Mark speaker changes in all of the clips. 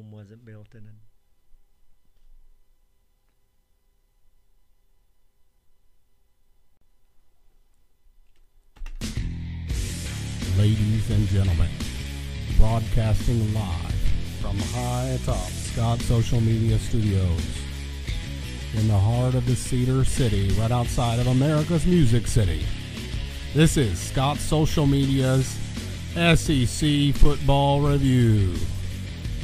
Speaker 1: Rome wasn't built in a.
Speaker 2: Ladies and gentlemen, broadcasting live from high atop Scott Social Media Studios in the heart of the Cedar City, right outside of America's Music City. This is Scott Social Media's SEC Football Review.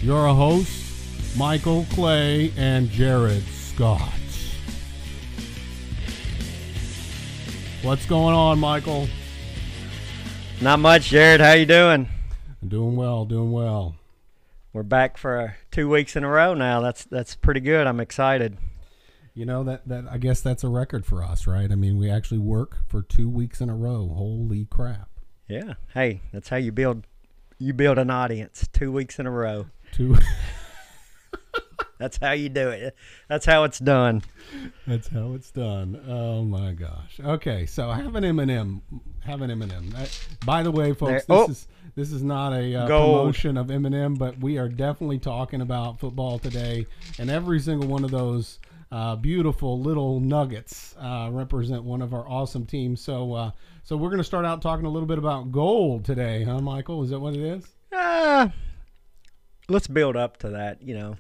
Speaker 2: Your hosts, Michael Clay and Jarod Scott. What's going on, Michael?
Speaker 1: Not much, Jarod. How you doing?
Speaker 2: Doing well.
Speaker 1: We're back for 2 weeks in a row now. That's pretty good. I'm excited.
Speaker 2: You know, that I guess that's a record for us, right? I mean, we actually work for 2 weeks in a row. Holy crap.
Speaker 1: Yeah. Hey, that's how you build an audience. 2 weeks in a row. That's how you do it. That's how it's done.
Speaker 2: That's how it's done. Oh my gosh. Okay, so have an M&M. By the way, folks, this is not a promotion of M&M, but we are definitely talking about football today, and every single one of those beautiful little nuggets represent one of our awesome teams. So we're going to start out talking a little bit about gold today, huh, Michael? Is that what it is?
Speaker 1: Let's build up to that. You know,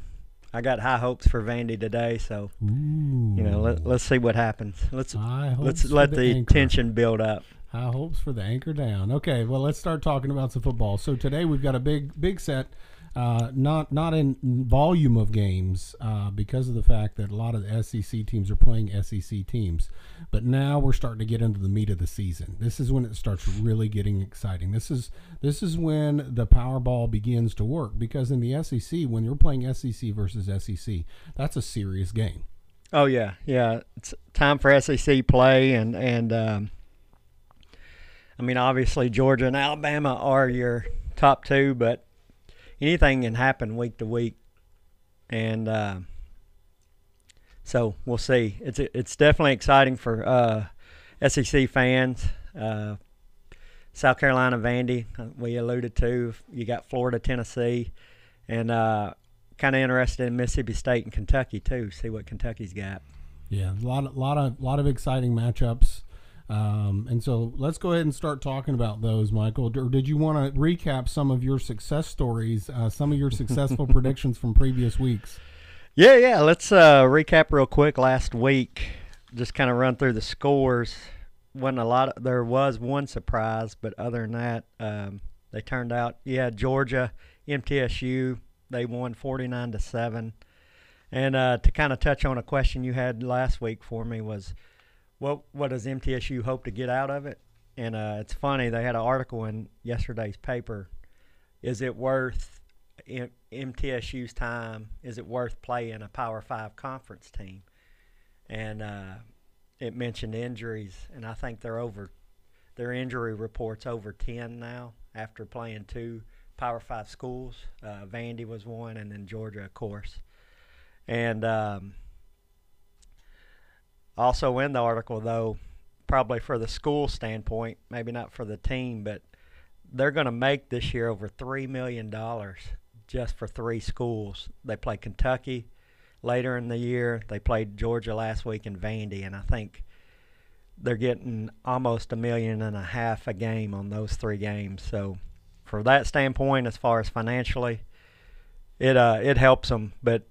Speaker 1: I got high hopes for Vandy today, so let's see what happens. Let's let the tension build up.
Speaker 2: High hopes for the anchor down. Okay, well, let's start talking about some football. So today we've got a big set. Not in volume of games because of the fact that a lot of the SEC teams are playing SEC teams. But now we're starting to get into the meat of the season. This is when it starts really getting exciting. This is when the Powerball begins to work, because in the SEC, when you're playing SEC versus SEC, that's a serious game.
Speaker 1: Oh, yeah. It's time for SEC play, and I mean, obviously Georgia and Alabama are your top two, but anything can happen week to week, and so we'll see. It's definitely exciting for SEC fans. South Carolina, Vandy, we alluded to. You got Florida, Tennessee, and kind of interested in Mississippi State and Kentucky too. See what Kentucky's got.
Speaker 2: Yeah, a lot of exciting matchups. And so let's go ahead and start talking about those, Michael. Or did you want to recap some of your success stories, some of your successful predictions from previous weeks?
Speaker 1: Yeah. Let's recap real quick. Last week, just kind of run through the scores. There was one surprise, but other than that, they turned out. Yeah, Georgia, MTSU, they won 49-7. And to kind of touch on a question you had last week for me was, what does MTSU hope to get out of it? And it's funny, they had an article in yesterday's paper. Is it worth MTSU's time? Is it worth playing a Power 5 conference team? And it mentioned injuries, and I think their injury report's over 10 now after playing two Power 5 schools. Vandy was one, and then Georgia, of course. And also in the article, though, probably for the school standpoint, maybe not for the team, but they're going to make this year over $3 million just for three schools. They play Kentucky later in the year. They played Georgia last week in Vandy, and I think they're getting almost $1.5 million a game on those three games. So for that standpoint, as far as financially, it helps them, but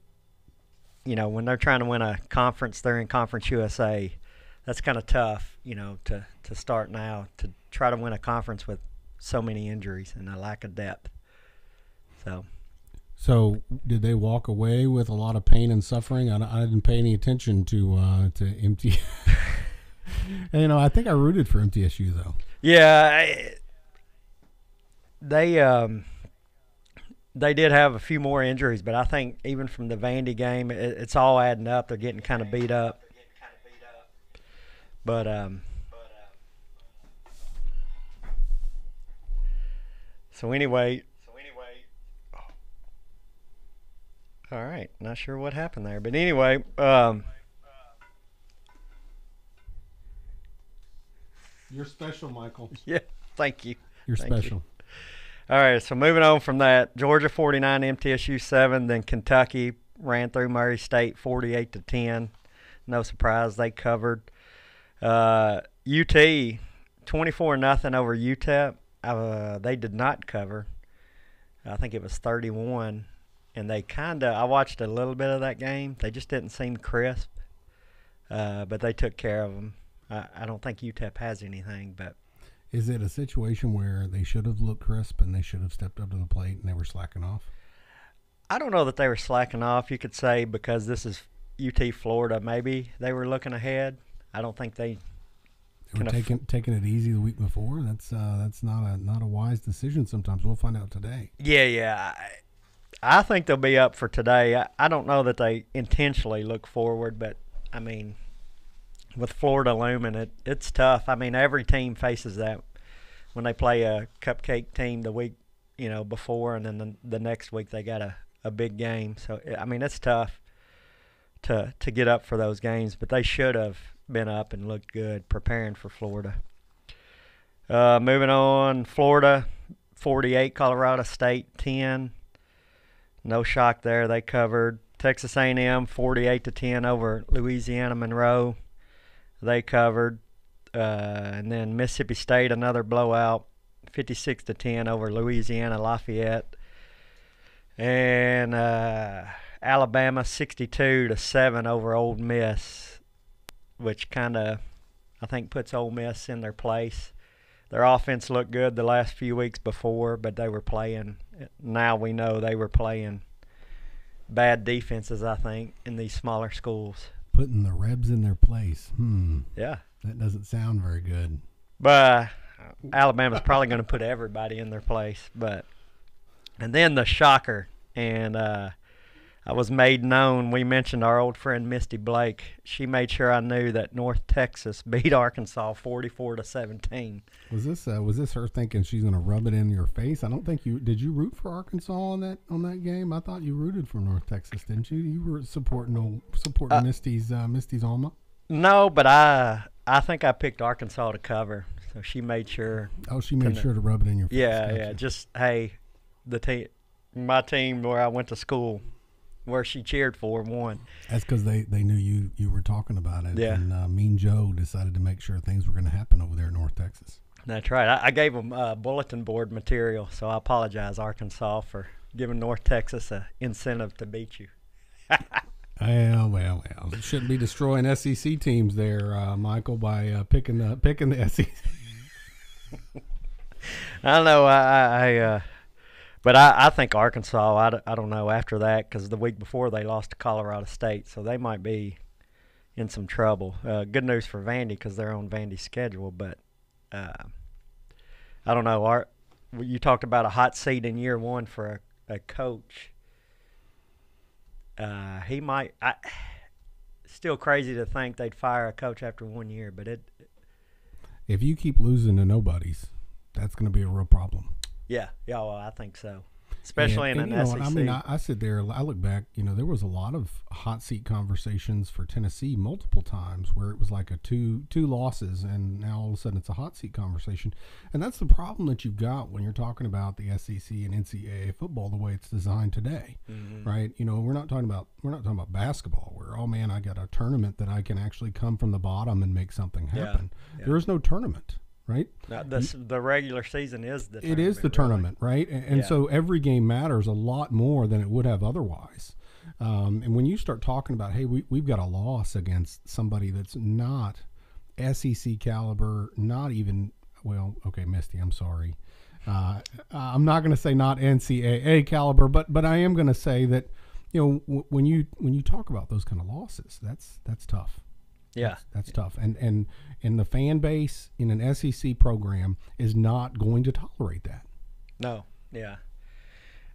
Speaker 1: you know, when they're trying to win a conference, they're in Conference USA. That's kind of tough, you know, to start now, to try to win a conference with so many injuries and a lack of depth.
Speaker 2: So did they walk away with a lot of pain and suffering? I didn't pay any attention to MTSU. And, you know, I think I rooted for MTSU, though.
Speaker 1: Yeah, they did have a few more injuries, but I think even from the Vandy game, it's all adding up. They're getting kind of beat up. But so anyway, all right. Not sure what happened there, but anyway,
Speaker 2: you're special, Michael.
Speaker 1: Yeah, thank you.
Speaker 2: You're
Speaker 1: Thank
Speaker 2: special.
Speaker 1: You. All right, so moving on from that, Georgia 49, MTSU 7, then Kentucky ran through Murray State 48-10. No surprise, they covered. UT 24-0 over UTEP. They did not cover. I think it was 31, and they I watched a little bit of that game. They just didn't seem crisp, but they took care of them. I don't think UTEP has anything, but.
Speaker 2: Is it a situation where they should have looked crisp and they should have stepped up to the plate and they were slacking off?
Speaker 1: I don't know that they were slacking off. You could say because this is UT Florida, maybe they were looking ahead. I don't think they
Speaker 2: were taking it easy the week before. That's not a wise decision. Sometimes we'll find out today.
Speaker 1: Yeah. I think they'll be up for today. I don't know that they intentionally look forward, but I mean, with Florida looming, it's tough. I mean, every team faces that when they play a cupcake team the week, before, and then the next week they got a big game. So, I mean, it's tough to get up for those games, but they should have been up and looked good preparing for Florida. Moving on, Florida 48, Colorado State 10. No shock there. They covered. Texas A&M 48-10 over Louisiana Monroe. They covered. And then Mississippi State, another blowout, 56-10 over Louisiana Lafayette. And Alabama 62-7 over Ole Miss, which kind of, I think, puts Ole Miss in their place. Their offense looked good the last few weeks before, but they were playing. Now we know they were playing bad defenses, I think, in these smaller schools.
Speaker 2: Putting the Rebs in their place.
Speaker 1: Yeah.
Speaker 2: That doesn't sound very good.
Speaker 1: But Alabama's probably going to put everybody in their place. And then the shocker, and I was made known. We mentioned our old friend Misty Blake. She made sure I knew that North Texas beat Arkansas 44-17.
Speaker 2: Was this her thinking she's going to rub it in your face? I don't think did. You root for Arkansas on that game? I thought you rooted for North Texas, didn't you? You were supporting Misty's Alma.
Speaker 1: No, but I think I picked Arkansas to cover. So she made sure.
Speaker 2: Oh, she made sure to rub it in your face.
Speaker 1: Yeah. Just hey, my team where I went to school, where she cheered for, won.
Speaker 2: That's because they knew you were talking about it.
Speaker 1: Yeah.
Speaker 2: And Mean Joe decided to make sure things were going to happen over there in North Texas.
Speaker 1: That's right. I gave them bulletin board material, so I apologize, Arkansas, for giving North Texas an incentive to beat you.
Speaker 2: Well. You shouldn't be destroying SEC teams there, Michael, by picking the SEC.
Speaker 1: I don't know. But I think Arkansas, I don't know after that, because the week before they lost to Colorado State, so they might be in some trouble. Good news for Vandy because they're on Vandy's schedule, but I don't know. You talked about a hot seat in year one for a coach. He might. Still crazy to think they'd fire a coach after 1 year, but
Speaker 2: if you keep losing to nobodies, that's going to be a real problem.
Speaker 1: Yeah, well, I think so. Especially in an SEC.
Speaker 2: I mean, I sit there, I look back, there was a lot of hot seat conversations for Tennessee multiple times where it was like a two losses, and now all of a sudden it's a hot seat conversation. And that's the problem that you've got when you're talking about the SEC and NCAA football the way it's designed today, right? We're not talking about basketball where, oh man, I got a tournament that I can actually come from the bottom and make something happen. Yeah. There is no tournament. Right?
Speaker 1: Now, the regular season is the tournament.
Speaker 2: It is the tournament, right? And so every game matters a lot more than it would have otherwise. And when you start talking about, hey, we've got a loss against somebody that's not SEC caliber, not even, well, okay, Misty, I'm sorry. I'm not going to say not NCAA caliber, but I am going to say that, when you talk about those kind of losses, that's tough.
Speaker 1: Yeah,
Speaker 2: that's tough, and the fan base in an SEC program is not going to tolerate that.
Speaker 1: No, yeah,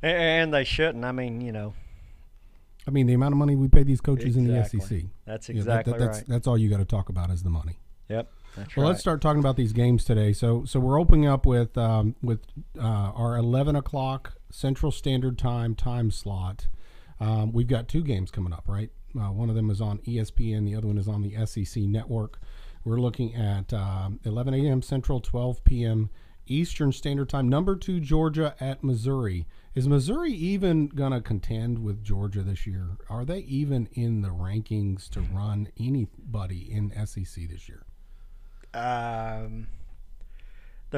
Speaker 1: and they shouldn't. I mean,
Speaker 2: the amount of money we pay these coaches in the SEC.
Speaker 1: That's exactly right.
Speaker 2: That's all you got to talk about is the money.
Speaker 1: Yep. That's
Speaker 2: well,
Speaker 1: right.
Speaker 2: Let's start talking about these games today. So we're opening up with our 11 o'clock Central Standard Time slot. We've got two games coming up, right? One of them is on ESPN. The other one is on the SEC Network. We're looking at 11 a.m. Central, 12 p.m. Eastern Standard Time. Number 2 Georgia at Missouri. Is Missouri even going to contend with Georgia this year? Are they even in the rankings to run anybody in SEC this year?
Speaker 1: They're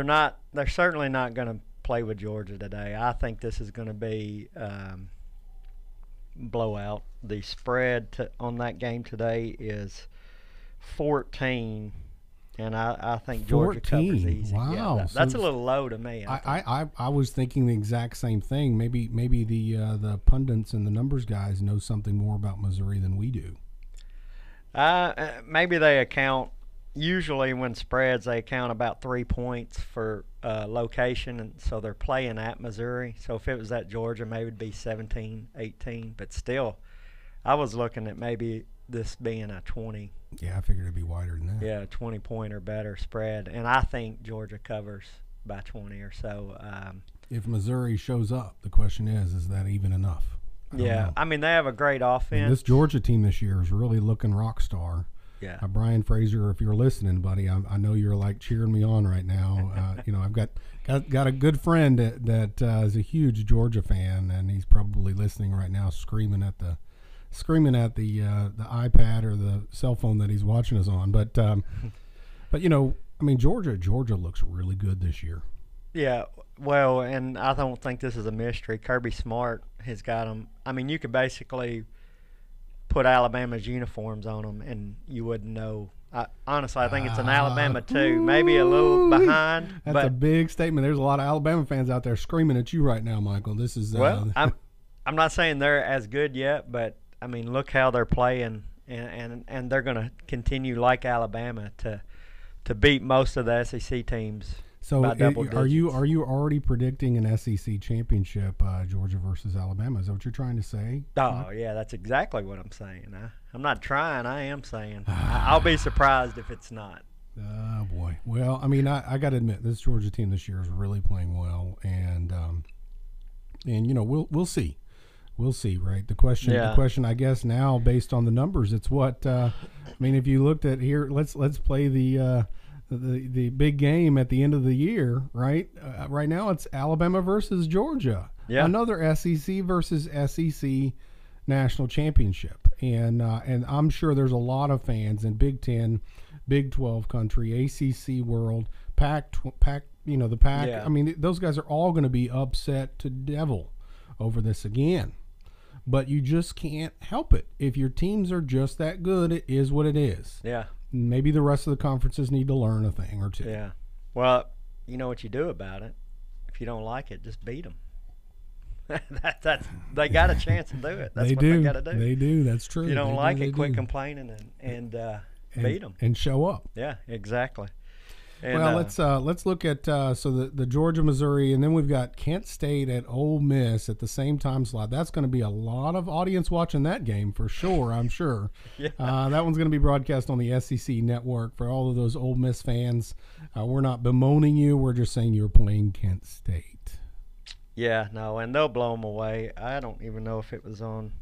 Speaker 1: not. They're certainly not going to play with Georgia today. I think this is going to be blowout. The spread on that game today is 14. And I think Georgia
Speaker 2: 14.
Speaker 1: covers easy.
Speaker 2: Wow,
Speaker 1: yeah, that's a little low to me.
Speaker 2: I was thinking the exact same thing. Maybe the pundits and the numbers guys know something more about Missouri than we do.
Speaker 1: Maybe they account. Usually, when spreads, they account about 3 points for location, and so they're playing at Missouri. So if it was at Georgia, maybe it'd be 17, 18. But still, I was looking at maybe this being a 20.
Speaker 2: Yeah, I figured it'd be wider than that.
Speaker 1: Yeah, 20-point or better spread, and I think Georgia covers by 20 or so.
Speaker 2: If Missouri shows up, the question is that even enough?
Speaker 1: I mean, they have a great offense.
Speaker 2: This Georgia team this year is really looking rock star.
Speaker 1: Yeah.
Speaker 2: Brian Fraser, if you're listening, buddy, I know you're like cheering me on right now. I've got a good friend that is a huge Georgia fan, and he's probably listening right now, screaming at the iPad or the cell phone that he's watching us on. But Georgia looks really good this year.
Speaker 1: Yeah, well, and I don't think this is a mystery. Kirby Smart has got them. I mean, you could basically put Alabama's uniforms on them, and you wouldn't know. Honestly, I think it's an Alabama too. Maybe a little behind.
Speaker 2: That's a big statement. There's a lot of Alabama fans out there screaming at you right now, Michael. This is
Speaker 1: well, I'm not saying they're as good yet, but I mean, look how they're playing, and they're going to continue like Alabama to beat most of the SEC teams.
Speaker 2: So,
Speaker 1: by double digits.
Speaker 2: Are you already predicting an SEC championship, Georgia versus Alabama? Is that what you're trying to say?
Speaker 1: Oh, yeah, that's exactly what I'm saying. I'm not trying. I am saying. I'll be surprised if it's not.
Speaker 2: Oh boy. Well, I mean, I got to admit, this Georgia team this year is really playing well, and we'll see. We'll see, right? The question, I guess now, based on the numbers, it's what I mean. If you looked at here, let's play the big game at the end of the year, right? Right now, it's Alabama versus Georgia.
Speaker 1: Yeah.
Speaker 2: Another SEC versus SEC national championship, and I'm sure there's a lot of fans in Big 10, Big 12 country, ACC world, Pac, the Pac.
Speaker 1: Yeah.
Speaker 2: I mean, those guys are all going to be upset to devil over this again. But you just can't help it. If your teams are just that good, it is what it is.
Speaker 1: Yeah.
Speaker 2: Maybe the rest of the conferences need to learn a thing or two.
Speaker 1: Yeah. Well, you know what you do about it. If you don't like it, just beat them. They got a chance to do it. That's what they got to do.
Speaker 2: They do. That's true.
Speaker 1: If you don't like it, quit complaining and beat them.
Speaker 2: And show up.
Speaker 1: Yeah, exactly. And,
Speaker 2: well, let's look at the Georgia, Missouri, and then we've got Kent State at Ole Miss at the same time slot. That's going to be a lot of audience watching that game for sure. I'm sure.
Speaker 1: Yeah.
Speaker 2: That one's going to be broadcast on the SEC network for all of those Ole Miss fans. We're not bemoaning you. We're just saying you're playing Kent State.
Speaker 1: Yeah, no, and they'll blow them away. I don't even know if it was on.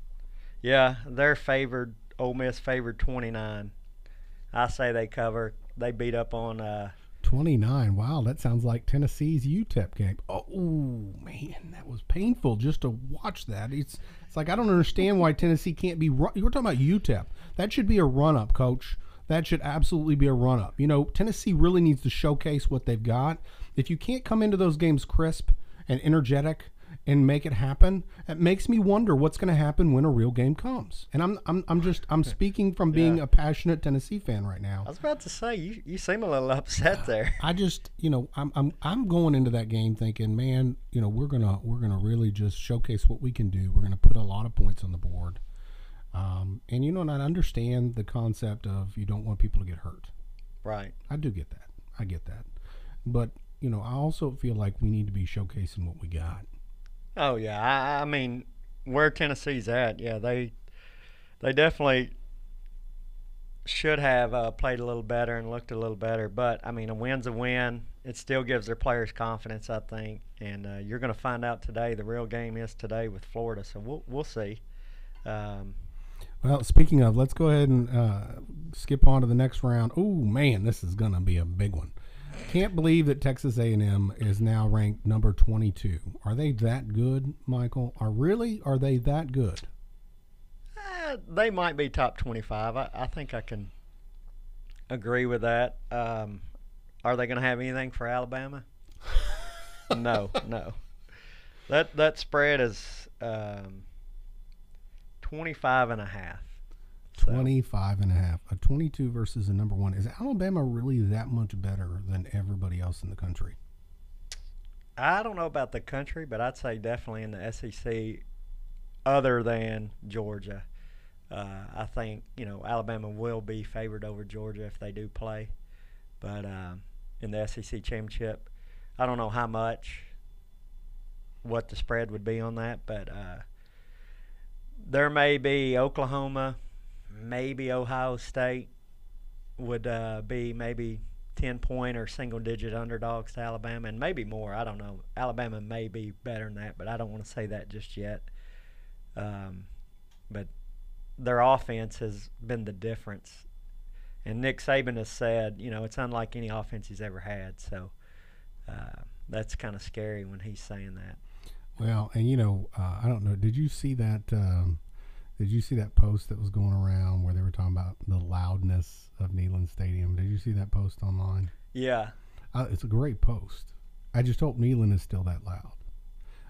Speaker 1: Yeah, they're favored. Ole Miss favored 29. I say they cover. They beat up on.
Speaker 2: 29. Wow, that sounds like Tennessee's UTEP game. Oh man, that was painful just to watch that. It's like I don't understand why Tennessee can't be. We're talking about UTEP. That should be a run-up, Coach. That should absolutely be a run-up. Tennessee really needs to showcase what they've got. If you can't come into those games crisp and energetic and make it happen, it makes me wonder what's going to happen when a real game comes. And I'm speaking from being a passionate Tennessee fan right now.
Speaker 1: I was about to say you seem a little upset there.
Speaker 2: I just I'm going into that game thinking, man, we're gonna really just showcase what we can do. We're gonna put a lot of points on the board, and I understand the concept of you don't want people to get hurt.
Speaker 1: Right.
Speaker 2: I do get that. I get that, but I also feel like we need to be showcasing what we got.
Speaker 1: Oh yeah, I mean, where Tennessee's at, yeah, they definitely should have played a little better and looked a little better. But I mean, a win's a win. It still gives their players confidence, I think. And you're going to find out today. The real game is today with Florida, so we'll see.
Speaker 2: Well, speaking of, let's go ahead and skip on to the next round. Oh man, this is going to be a big one. Can't believe that Texas A&M is now ranked number 22. Are they that good, Michael? Are they that good?
Speaker 1: They might be top 25. I think I can agree with that. Are they going to have anything for Alabama? No. That spread is 25.5.
Speaker 2: 25.5. A 22 versus a number 1. Is Alabama really that much better than everybody else in the country?
Speaker 1: I don't know about the country, but I'd say definitely in the SEC, other than Georgia. I think Alabama will be favored over Georgia if they do play, but in the SEC championship, I don't know what the spread would be on that, but there may be Oklahoma, maybe Ohio State would be maybe 10-point or single-digit underdogs to Alabama, and maybe more. I don't know. Alabama may be better than that, but I don't want to say that just yet. But their offense has been the difference. And Nick Saban has said, it's unlike any offense he's ever had. So that's kind of scary when he's saying that.
Speaker 2: Well, and I don't know. Did you see that? Did you see that post that was going around where they were talking about the loudness of Neyland Stadium? Did you see that post online?
Speaker 1: Yeah.
Speaker 2: It's a great post. I just hope Neyland is still that loud.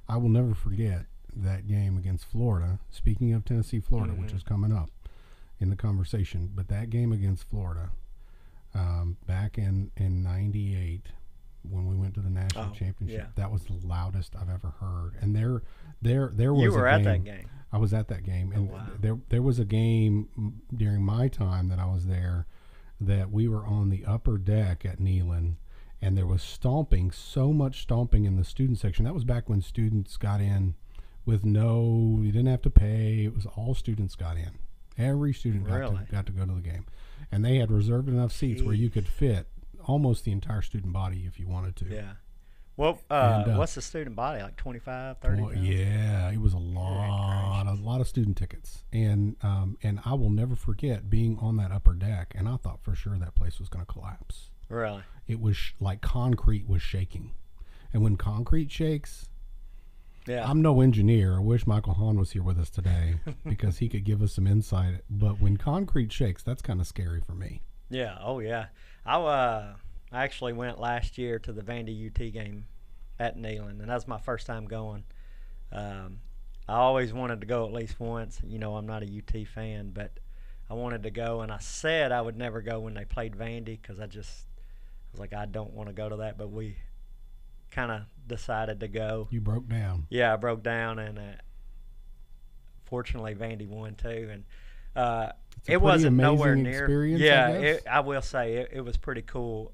Speaker 2: I will never forget that game against Florida. Speaking of Tennessee, Florida, which is coming up in the conversation, but that game against Florida back in '98 when we went to the national championship, that was the loudest I've ever heard. And there was
Speaker 1: you were at that game.
Speaker 2: I was at that game, and there was a game during my time that I was there that we were on the upper deck at Neyland, and there was so much stomping in the student section. That was back when students got in with you didn't have to pay. It was all students got in. Every student got to go to the game, and they had reserved enough seats where you could fit almost the entire student body if you wanted to.
Speaker 1: Yeah. Well, what's the student body, like 25, 30?
Speaker 2: Yeah, it was a lot of student tickets, and I will never forget being on that upper deck, and I thought for sure that place was going to collapse.
Speaker 1: Really?
Speaker 2: It was like concrete was shaking, and when concrete shakes, I'm no engineer. I wish Michael Hahn was here with us today because he could give us some insight. But when concrete shakes, that's kind of scary for me.
Speaker 1: Yeah. Oh, yeah. I actually went last year to the Vandy UT game at Neyland, and that was my first time going. I always wanted to go at least once. I'm not a UT fan, but I wanted to go, and I said I would never go when they played Vandy because I was like, I don't want to go to that, but we kind of decided to go.
Speaker 2: You broke down.
Speaker 1: Yeah, I broke down, and fortunately Vandy won too, and it wasn't nowhere near. Yeah, I will say it was pretty cool.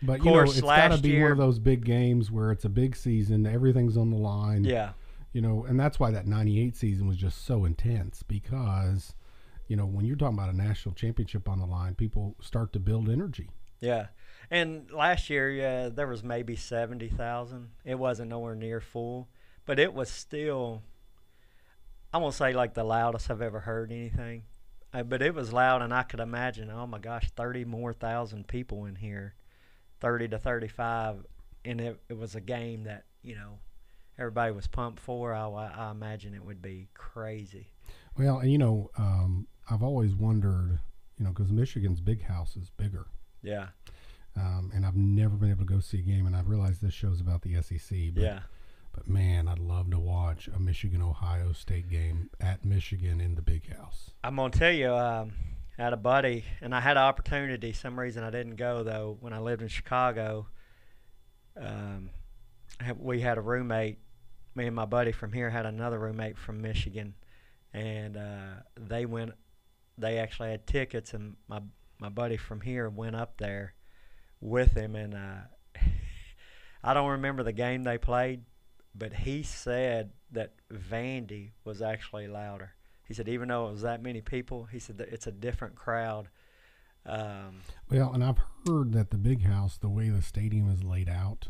Speaker 2: But of course, it's got to be one of those big games where it's a big season, everything's on the line.
Speaker 1: Yeah,
Speaker 2: and that's why that '98 season was just so intense because, when you're talking about a national championship on the line, people start to build energy.
Speaker 1: Yeah, and last year, there was maybe 70,000. It wasn't nowhere near full, but it was still, I won't say like the loudest I've ever heard anything. But it was loud, and I could imagine, oh my gosh, 30 more thousand people in here, 30 to 35, and it was a game that, everybody was pumped for. I imagine it would be crazy.
Speaker 2: Well, and I've always wondered, because Michigan's big house is bigger.
Speaker 1: Yeah.
Speaker 2: And I've never been able to go see a game, and I've realized this show's about the SEC. But,
Speaker 1: yeah.
Speaker 2: But, man, I'd love to watch a Michigan-Ohio State game at Michigan in the big house.
Speaker 1: I'm going to tell you, I had a buddy, and I had an opportunity. Some reason I didn't go, though. When I lived in Chicago, we had a roommate. Me and my buddy from here had another roommate from Michigan, and they actually had tickets, and my buddy from here went up there with him, and I don't remember the game they played, but he said that Vandy was actually louder. He said even though it was that many people, he said that it's a different crowd.
Speaker 2: Well, and I've heard that the big house, the way the stadium is laid out,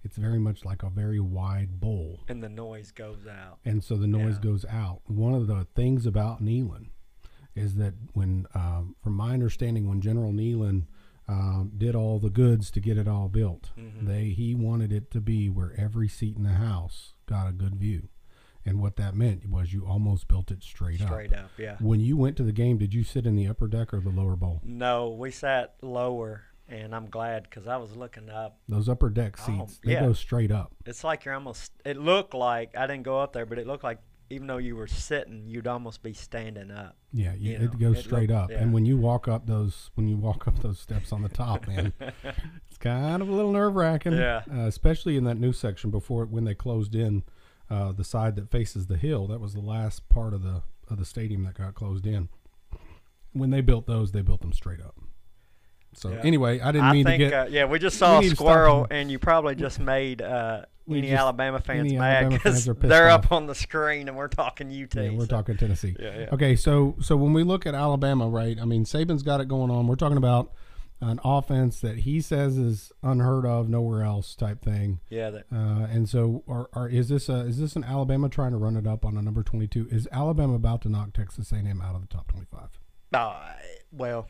Speaker 2: it's very much like a very wide bowl.
Speaker 1: And the noise goes out.
Speaker 2: And so the noise goes out. One of the things about Neyland is that when, from my understanding, when General Neyland did all the goods to get it all built.
Speaker 1: Mm-hmm.
Speaker 2: He wanted it to be where every seat in the house got a good view. And what that meant was you almost built it straight up.
Speaker 1: Straight up, yeah.
Speaker 2: When you went to the game, did you sit in the upper deck or the lower bowl?
Speaker 1: No, we sat lower, and I'm glad because I was looking up.
Speaker 2: Those upper deck seats, they go straight up.
Speaker 1: It's like you're almost – it looked like – I didn't go up there, but it looked like even though you were sitting, you'd almost be standing up.
Speaker 2: Yeah, it goes straight up. Yeah. And when you walk up those steps on the top, man, it's kind of a little nerve-wracking.
Speaker 1: Yeah.
Speaker 2: Especially in that new section when they closed in – the side that faces the hill. That was the last part of the stadium that got closed in. When they built those, they built them straight up. So anyway, I didn't mean to get.
Speaker 1: We just saw a squirrel, and you probably just made Alabama fans mad because they're up on the screen, and we're talking UT.
Speaker 2: Yeah, we're talking Tennessee.
Speaker 1: Yeah.
Speaker 2: Okay, so when we look at Alabama, right? I mean, Saban's got it going on. We're talking about an offense that he says is unheard of, nowhere else type thing.
Speaker 1: Yeah.
Speaker 2: And so, is this an Alabama trying to run it up on a number 22? Is Alabama about to knock Texas A&M out of the top 25?
Speaker 1: Well,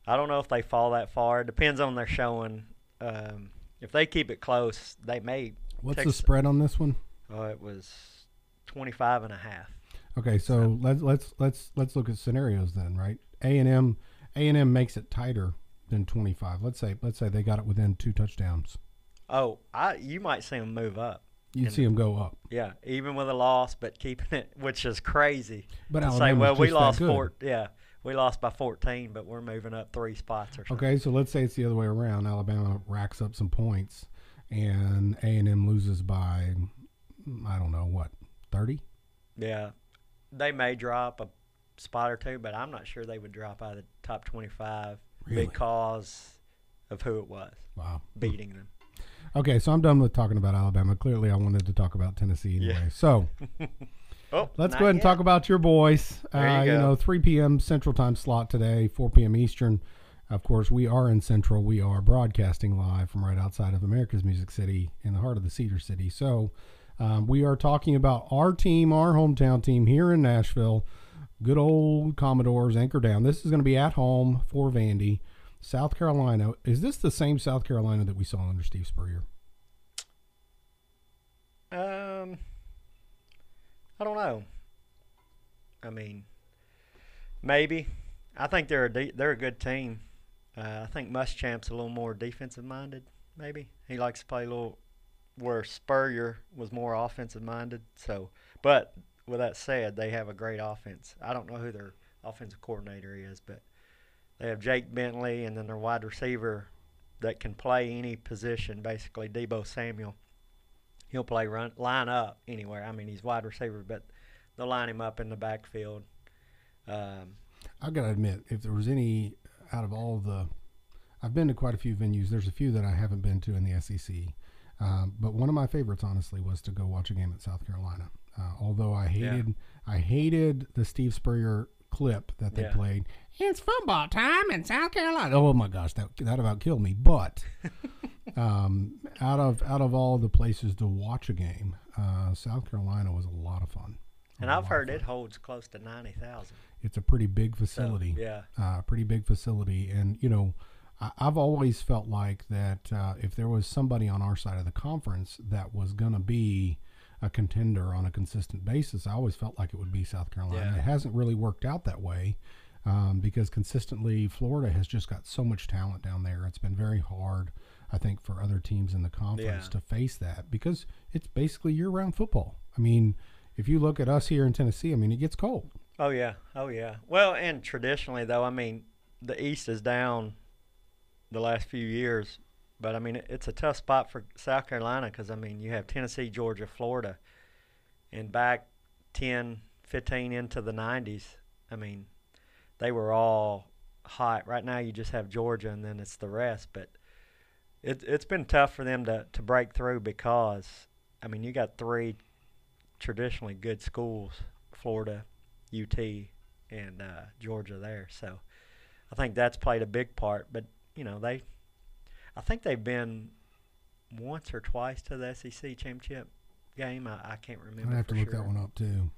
Speaker 1: I don't know if they fall that far. It depends on their showing. If they keep it close, they may.
Speaker 2: What's the spread on this one?
Speaker 1: It was 25.5.
Speaker 2: Okay, so let's look at scenarios then, right? A&M makes it tighter than 25. Let's say they got it within 2 touchdowns.
Speaker 1: Oh, you might see them move up.
Speaker 2: You'd see them go up.
Speaker 1: Yeah, even with a loss, but keeping it, which is crazy.
Speaker 2: But Alabama's
Speaker 1: we lost we lost by 14, but we're moving up 3 spots or something.
Speaker 2: Okay, so let's say it's the other way around. Alabama racks up some points, and A&M loses by, I don't know, what, 30?
Speaker 1: Yeah, they may drop a spot or 2, but I'm not sure they would drop out of the top 25 because of who it was.
Speaker 2: Wow.
Speaker 1: Beating them.
Speaker 2: Okay, so I'm done with talking about Alabama. Clearly, I wanted to talk about Tennessee anyway. Yeah. So let's go ahead and talk about your boys.
Speaker 1: There you go.
Speaker 2: 3 p.m. Central Time slot today, 4 p.m. Eastern. Of course, we are in Central. We are broadcasting live from right outside of America's Music City in the heart of the Cedar City. So we are talking about our team, our hometown team here in Nashville. Good old Commodores, anchor down. This is going to be at home for Vandy. South Carolina. Is this the same South Carolina that we saw under Steve Spurrier?
Speaker 1: I don't know. I mean, maybe. I think they're a good team. I think Muschamp's a little more defensive minded. Maybe he likes to play a little where Spurrier was more offensive minded. So, but with that said, they have a great offense. I don't know who their offensive coordinator is, but they have Jake Bentley, and then their wide receiver that can play any position, basically Debo Samuel. He'll play line up anywhere. I mean, he's wide receiver, but they'll line him up in the backfield.
Speaker 2: I've got to admit, if there was any out of all the – I've been to quite a few venues. There's a few that I haven't been to in the SEC. But one of my favorites, honestly, was to go watch a game at South Carolina. Although I hated the Steve Spurrier clip that they played. It's football time in South Carolina. Oh my gosh, that about killed me. But out of all the places to watch a game, South Carolina was a lot of fun.
Speaker 1: And I've heard it holds close to 90,000.
Speaker 2: It's a pretty big facility.
Speaker 1: So,
Speaker 2: pretty big facility. And I've always felt like that if there was somebody on our side of the conference that was going to be a contender on a consistent basis, I always felt like it would be South Carolina. It hasn't really worked out that way because consistently Florida has just got so much talent down there. It's been very hard, I think, for other teams in the conference to face that because it's basically year-round football. I mean, if you look at us here in Tennessee, I mean, it gets cold.
Speaker 1: Oh, yeah. Well, and traditionally, though, I mean, the East is down the last few years. But, I mean, it's a tough spot for South Carolina because, I mean, you have Tennessee, Georgia, Florida. And back 10, 15 into the 90s, I mean, they were all hot. Right now you just have Georgia and then it's the rest. But it's been tough for them to break through because, I mean, you got 3 traditionally good schools, Florida, UT, and Georgia there. So I think that's played a big part. But, I think they've been once or twice to the SEC championship game. I can't remember.
Speaker 2: I have to look
Speaker 1: sure.
Speaker 2: that one up too.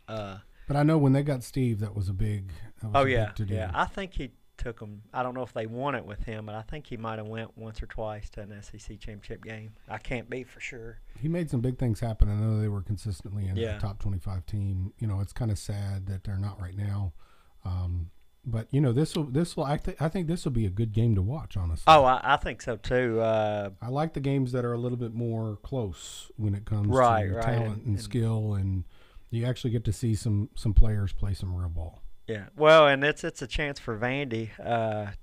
Speaker 2: But I know when they got Steve, that was a big.
Speaker 1: Big to do. Yeah. I think took them. I don't know if they won it with him, but I think he might have went once or twice to an SEC championship game. I can't be for sure.
Speaker 2: He made some big things happen. I know they were consistently in the
Speaker 1: Yeah.
Speaker 2: top 25 team. You know, it's kind of sad that they're not right now. But you know, this will. I think this will be a good game to watch. Honestly.
Speaker 1: Oh, I think so too.
Speaker 2: I like the games that are a little bit more close when it comes
Speaker 1: Right,
Speaker 2: to
Speaker 1: right.
Speaker 2: talent and
Speaker 1: And-
Speaker 2: skill, and you actually get to see some players play some real ball.
Speaker 1: Yeah. Well, and it's a chance for Vandy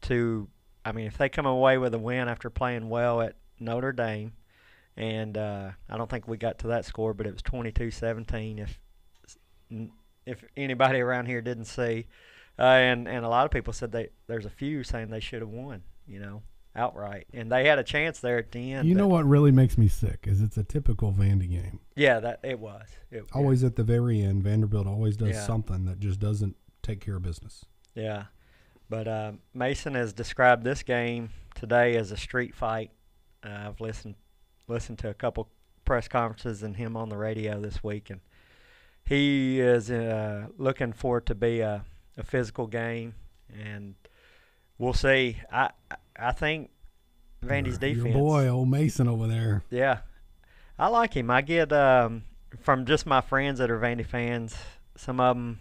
Speaker 1: to. I mean, if they come away with a win after playing well at Notre Dame, and I don't think we got to that score, but it was 22-17. If anybody around here didn't see, and a lot of people said there's a few saying they should have won, you know, outright, and they had a chance there at the end.
Speaker 2: You know what really makes me sick is it's a typical Vandy game.
Speaker 1: Yeah, that it was.
Speaker 2: Always at the very end, Vanderbilt always does
Speaker 1: Yeah.
Speaker 2: something that just doesn't take care of business.
Speaker 1: Yeah, but Mason has described this game today as a street fight. I've listened to a couple press conferences and him on the radio this week, and he is looking for it to be a physical game, and we'll see. I think Vandy's defense.
Speaker 2: Your boy, old Mason over there.
Speaker 1: Yeah, I like him. I get from just my friends that are Vandy fans. Some of them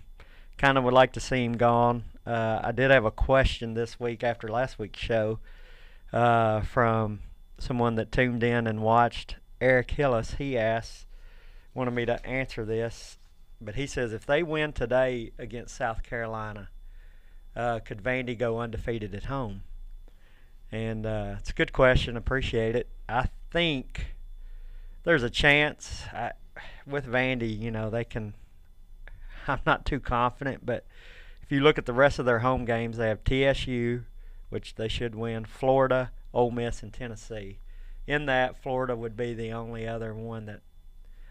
Speaker 1: kind of would like to see him gone. I did have a question this week after last week's show from someone that tuned in and watched. Eric Hillis. He wanted me to answer this, but he says if they win today against South Carolina, could Vandy go undefeated at home? And it's a good question. Appreciate it. I think there's a chance with Vandy. You know, they can. I'm not too confident, but if you look at the rest of their home games, they have TSU, which they should win, Florida, Ole Miss, and Tennessee. In that, Florida would be the only other one that,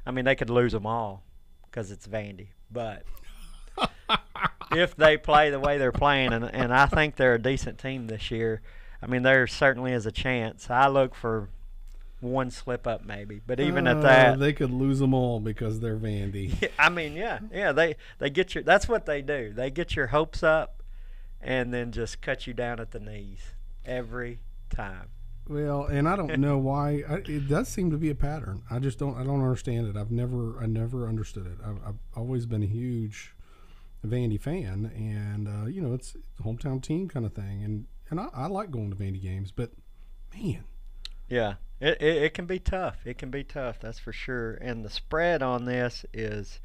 Speaker 1: I mean, they could lose them all because it's Vandy. But if they play the way they're playing, and I think they're a decent team this year, I mean, there certainly is a chance. I look for one slip up maybe, but even at that,
Speaker 2: they could lose them all because they're Vandy.
Speaker 1: I mean, yeah, they get your. That's what they do. They get your hopes up, and then just cut you down at the knees every time.
Speaker 2: Well, and I don't know why. It does seem to be a pattern. I just don't. I don't understand it. I never understood it. I've always been a huge Vandy fan, and you know, it's a hometown team kind of thing, and I like going to Vandy games, but man,
Speaker 1: Yeah, it can be tough. It can be tough. That's for sure. And the spread on this is,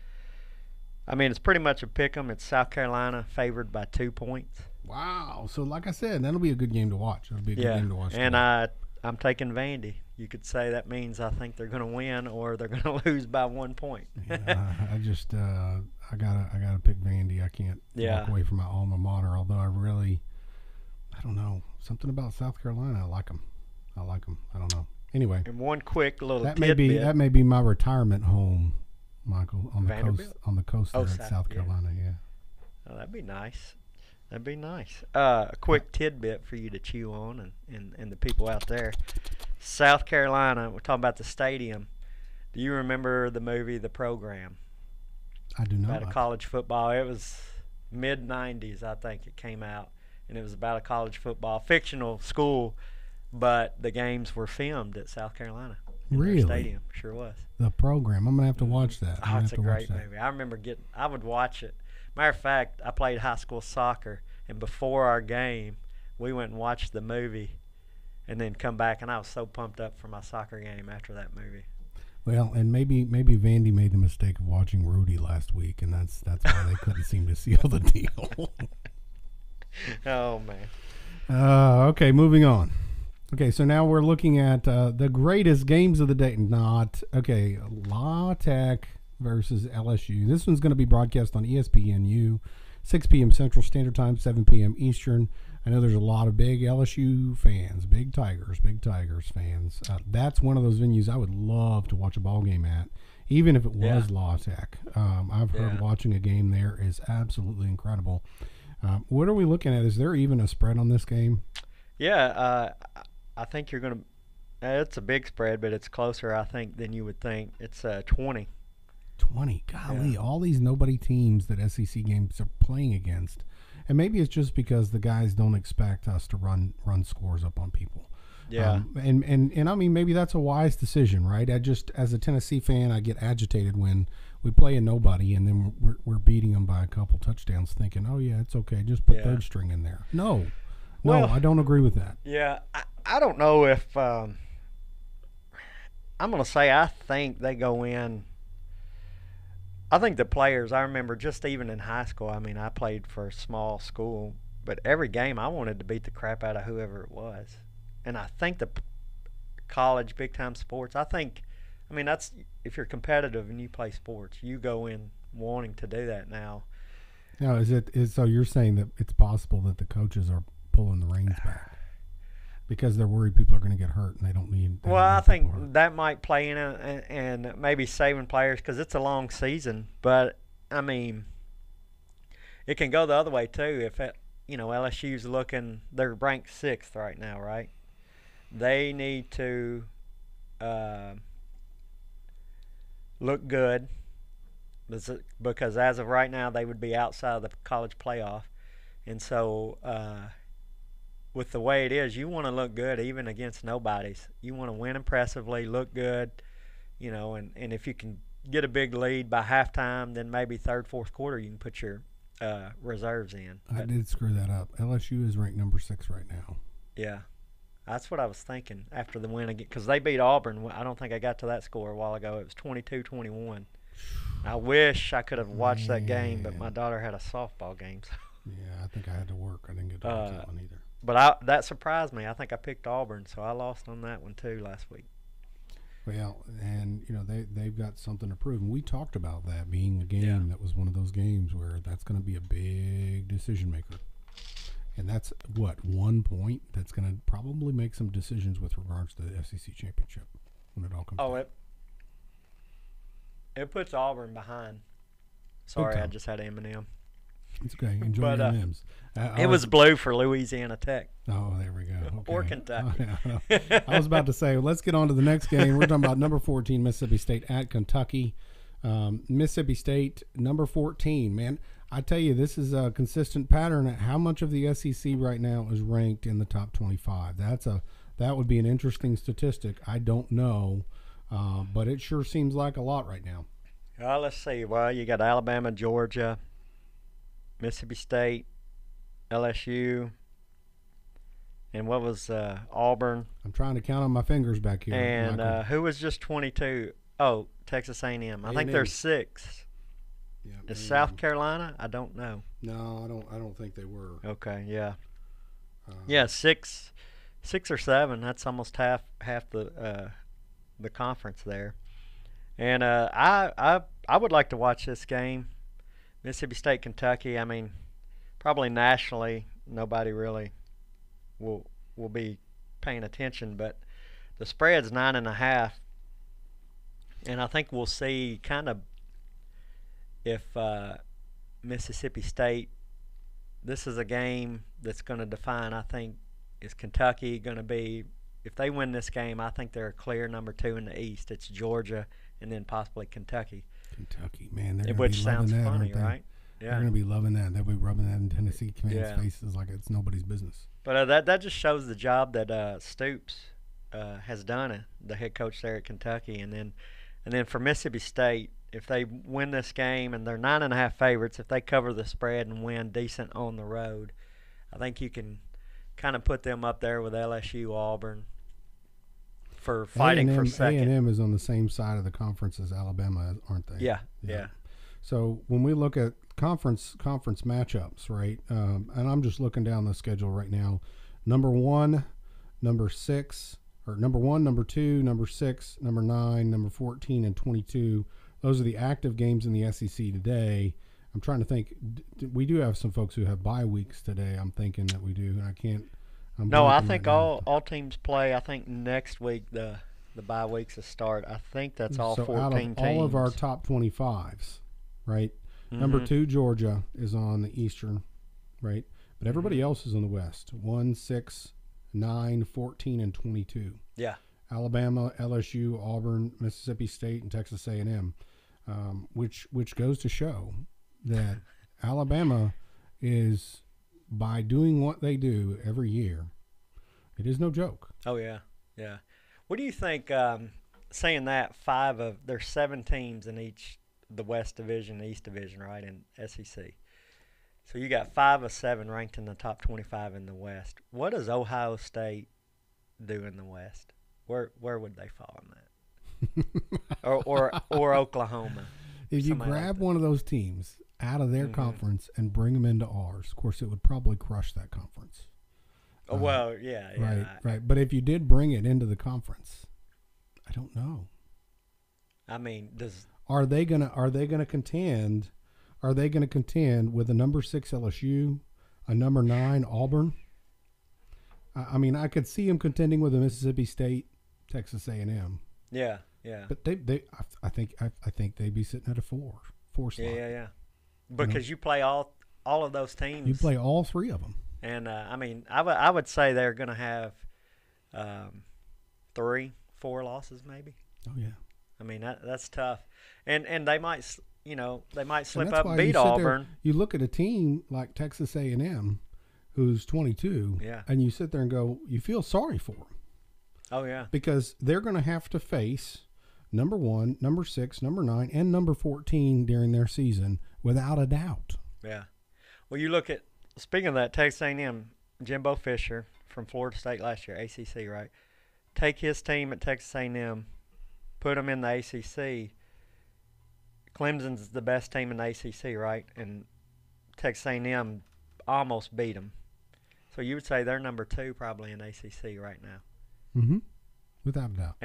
Speaker 1: I mean, it's pretty much a pick 'em. It's South Carolina favored by 2 points.
Speaker 2: wow. So like I said, that'll be a good game to watch. That'll be a good game to watch.
Speaker 1: And
Speaker 2: tonight.
Speaker 1: I'm taking Vandy. You could say that means I think they're going to win or they're going to lose by 1 point.
Speaker 2: Yeah, I just I gotta pick Vandy. I can't walk away from my alma mater. Although I don't know, something about South Carolina. I like them. I don't know. Anyway,
Speaker 1: And one quick little
Speaker 2: that
Speaker 1: tidbit.
Speaker 2: may be my retirement home, Michael, on the
Speaker 1: Vanderbilt?
Speaker 2: coast there at
Speaker 1: South,
Speaker 2: South
Speaker 1: yeah.
Speaker 2: Carolina. Yeah.
Speaker 1: Oh, that'd be nice. That'd be nice. A quick tidbit for you to chew on and the people out there. South Carolina, we're talking about the stadium. Do you remember the movie The Program?
Speaker 2: I do not.
Speaker 1: About a college football. It was mid-'90s, I think it came out. And it was about a college football, fictional school, but the games were filmed at South Carolina. In their
Speaker 2: Really?
Speaker 1: stadium. Sure was.
Speaker 2: The Program. I'm gonna have to watch that.
Speaker 1: Oh, it's a great movie. I remember I would watch it. Matter of fact, I played high school soccer, and before our game, we went and watched the movie and then come back, and I was so pumped up for my soccer game after that movie.
Speaker 2: Well, and maybe Vandy made the mistake of watching Rudy last week, and that's why they couldn't seem to seal the deal.
Speaker 1: Oh, man.
Speaker 2: Okay, moving on. Okay, so now we're looking at the greatest games of the day. La Tech versus LSU. This one's going to be broadcast on ESPNU, 6 p.m. Central Standard Time, 7 p.m. Eastern. I know there's a lot of big LSU fans, big Tigers fans. That's one of those venues I would love to watch a ball game at, even if it was La Tech. I've heard watching a game there is absolutely incredible. What are we looking at? Is there even a spread on this game?
Speaker 1: Yeah, I think you're going to it's a big spread, but it's closer, I think, than you would think. It's 20.
Speaker 2: 20. Golly, all these nobody teams that SEC games are playing against. And maybe it's just because the guys don't expect us to run scores up on people.
Speaker 1: Yeah.
Speaker 2: And I mean, maybe that's a wise decision, right? I just, as a Tennessee fan, I get agitated when we play a nobody and then we're beating them by a couple touchdowns, thinking, oh yeah, it's okay, just put third string in there. No, I don't agree with that.
Speaker 1: Yeah, I don't know if I'm going to say I think they go in. I think the players, I remember just even in high school, I mean, I played for a small school, but every game I wanted to beat the crap out of whoever it was. And I think the college big-time sports, I mean, that's if you're competitive and you play sports, you go in wanting to do that now.
Speaker 2: Now, so you're saying that it's possible that the coaches are pulling the reins back because they're worried people are going to get hurt and they don't need.
Speaker 1: Well, I think that might play in it and maybe saving players because it's a long season. But I mean, it can go the other way too. If LSU's looking, they're ranked 6th right now, right? They need to look good because as of right now they would be outside of the college playoff, and so with the way it is, you want to look good even against nobodies. You want to win impressively, look good, and if you can get a big lead by halftime, then maybe third, fourth quarter you can put your reserves in.
Speaker 2: I did screw that up. LSU is ranked number 6 right now.
Speaker 1: Yeah. That's what I was thinking after the win again, because they beat Auburn. I don't think I got to that score a while ago. It was 22-21. I wish I could have watched that game, but my daughter had a softball game. So.
Speaker 2: Yeah, I think I had to work. I didn't get to watch that one either.
Speaker 1: But that surprised me. I think I picked Auburn, so I lost on that one too last week.
Speaker 2: Well, and they've got something to prove. And we talked about that being a game that was one of those games where that's going to be a big decision maker. And that's, 1 point that's going to probably make some decisions with regards to the SEC championship when it all comes back.
Speaker 1: It puts Auburn behind. Sorry, I just had M&M.
Speaker 2: It's okay. Enjoy your M&Ms.
Speaker 1: It was blue for Louisiana Tech.
Speaker 2: Oh, there we go. Okay.
Speaker 1: Or Kentucky.
Speaker 2: Oh, yeah. I was about to say, let's get on to the next game. We're talking about number 14, Mississippi State at Kentucky. Mississippi State, number 14, man. I tell you, this is a consistent pattern at how much of the SEC right now is ranked in the top 25. That would be an interesting statistic. I don't know, but it sure seems like a lot right now.
Speaker 1: Let's see. Well, you got Alabama, Georgia, Mississippi State, LSU, and what was Auburn?
Speaker 2: I'm trying to count on my fingers back here.
Speaker 1: And who was just 22? Oh, Texas A&M. I think they're 6. Yeah, is South Carolina? I don't know.
Speaker 2: No, I don't think they were.
Speaker 1: Okay, yeah. 6 or 7. That's almost half the conference there. And I would like to watch this game, Mississippi State, Kentucky. I mean, probably nationally nobody really will be paying attention, but the spread's 9.5, and I think we'll see kind of if Mississippi State, this is a game that's going to define, I think, is Kentucky going to be, if they win this game, I think they're a clear number 2 in the East. It's Georgia and then possibly Kentucky.
Speaker 2: Kentucky, man, they're
Speaker 1: which sounds
Speaker 2: that,
Speaker 1: funny, right?
Speaker 2: Yeah. They're going to be loving that. They'll be rubbing that in Tennessee fans' faces like it's nobody's business.
Speaker 1: But that just shows the job that Stoops has done, the head coach there at Kentucky. And then for Mississippi State, if they win this game and they're 9.5 favorites, if they cover the spread and win decent on the road, I think you can kind of put them up there with LSU, Auburn for fighting for second.
Speaker 2: A&M is on the same side of the conference as Alabama, aren't they?
Speaker 1: Yeah.
Speaker 2: So when we look at conference matchups, right, and I'm just looking down the schedule right now, number 1, number 6, or number 1, number 2, number 6, number 9, number 14, and 22. Those are the active games in the SEC today. I'm trying to think. We do have some folks who have bye weeks today. I'm thinking that we do, and I can't.
Speaker 1: I think all teams play. I think next week the bye weeks will start. I think that's all 14 teams.
Speaker 2: All of our top 25s, right? Mm-hmm. Number 2, Georgia, is on the Eastern, right? But everybody else is on the West. 1, 6, 9, 14, and 22.
Speaker 1: Yeah.
Speaker 2: Alabama, LSU, Auburn, Mississippi State, and Texas A&M, which goes to show that Alabama is by doing what they do every year, it is no joke.
Speaker 1: Oh yeah, yeah. What do you think? Saying that there's 7 teams in each the West Division, East Division, right, in SEC. So you got 5 of 7 ranked in the top 25 in the West. What does Ohio State do in the West? Where would they fall in that? or Oklahoma?
Speaker 2: If you
Speaker 1: Somebody
Speaker 2: grab
Speaker 1: like that.
Speaker 2: one of those teams out of their conference and bring them into ours, of course, it would probably crush that conference.
Speaker 1: Well, yeah.
Speaker 2: Right. But if you did bring it into the conference, I don't know.
Speaker 1: I mean,
Speaker 2: Are they gonna contend? Are they gonna contend with a number 6 LSU, a number 9 Auburn? I mean, I could see them contending with a Mississippi State, Texas A&M.
Speaker 1: Yeah.
Speaker 2: But I think they'd be sitting at a four slot.
Speaker 1: Yeah. Because you play all of those teams.
Speaker 2: You play all 3 of them.
Speaker 1: And I mean, I would say they're going to have 3, 4 losses maybe.
Speaker 2: Oh yeah.
Speaker 1: I mean that's tough, and they might slip
Speaker 2: And
Speaker 1: up and beat Auburn.
Speaker 2: You look at a team like Texas A&M, who's 22, and you sit there and go, you feel sorry for them.
Speaker 1: Oh yeah.
Speaker 2: Because they're going to have to face number 1, number 6, number 9, and number 14 during their season without a doubt.
Speaker 1: Yeah. Well, you look at, speaking of that, Texas A&M, Jimbo Fisher from Florida State last year, ACC, right? Take his team at Texas A&M, put them in the ACC. Clemson's the best team in the ACC, right? And Texas A&M almost beat them. So you would say they're number 2 probably in ACC right now.
Speaker 2: Mm-hmm. Without a doubt.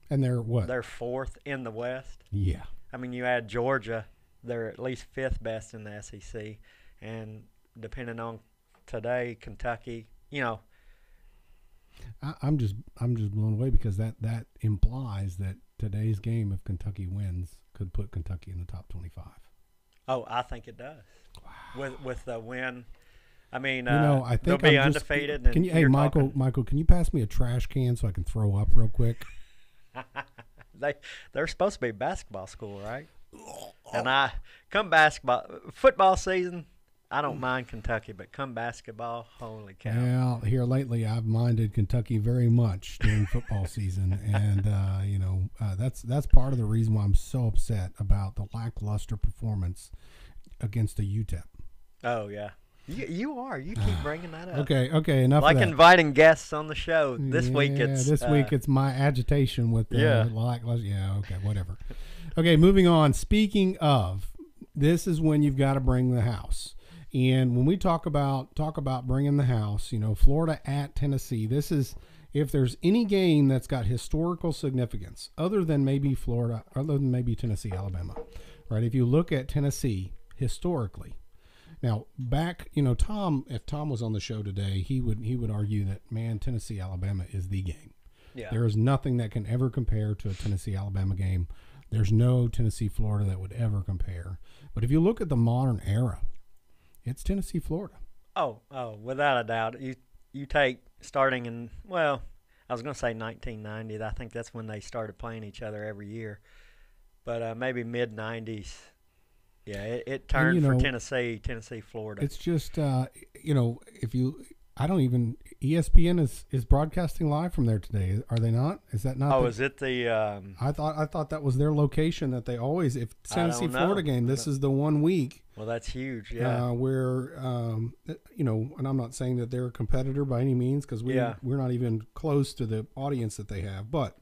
Speaker 1: And
Speaker 2: they're what?
Speaker 1: They're 4th in the West.
Speaker 2: Yeah.
Speaker 1: I mean, you add Georgia, they're at least 5th best in the SEC. And depending on today, Kentucky,
Speaker 2: I'm just blown away because that implies that today's game, if Kentucky wins, could put Kentucky in the top 25.
Speaker 1: Oh, I think it does. Wow. With the win, I mean,
Speaker 2: I think
Speaker 1: they'll be undefeated.
Speaker 2: Hey, Michael, can you pass me a trash can so I can throw up real quick?
Speaker 1: They're supposed to be a basketball school, right? And football season, I don't mind Kentucky, but come basketball, holy cow.
Speaker 2: Well, here lately I've minded Kentucky very much during football season, and that's part of the reason why I'm so upset about the lackluster performance against a UTEP.
Speaker 1: Oh yeah, you are. You keep bringing that up.
Speaker 2: Okay, enough.
Speaker 1: Like
Speaker 2: of that.
Speaker 1: Inviting guests on the show. This week
Speaker 2: it's my agitation with the lackluster. Yeah, okay, whatever. Okay, moving on. Speaking of, this is when you've got to bring the house. And when we talk about bringing the house, Florida at Tennessee, this is, if there's any game that's got historical significance other than maybe Florida, other than maybe Tennessee, Alabama, right? If you look at Tennessee historically, now back, Tom, if Tom was on the show today, he would argue that, man, Tennessee, Alabama is the game.
Speaker 1: Yeah.
Speaker 2: There is nothing that can ever compare to a Tennessee, Alabama game. There's no Tennessee, Florida that would ever compare. But if you look at the modern era, it's Tennessee, Florida.
Speaker 1: Oh, without a doubt. You take starting in, well, I was going to say 1990. I think that's when they started playing each other every year. But maybe mid-90s. Yeah, it turned for Tennessee, Florida.
Speaker 2: It's just, ESPN is broadcasting live from there today. Are they not? Is that not?
Speaker 1: Oh, is it the?
Speaker 2: I thought that was their location that they always, if Tennessee, Florida game, this is the 1 week.
Speaker 1: Well, that's huge. Yeah.
Speaker 2: Where, and I'm not saying that they're a competitor by any means because we're not even close to the audience that they have. But,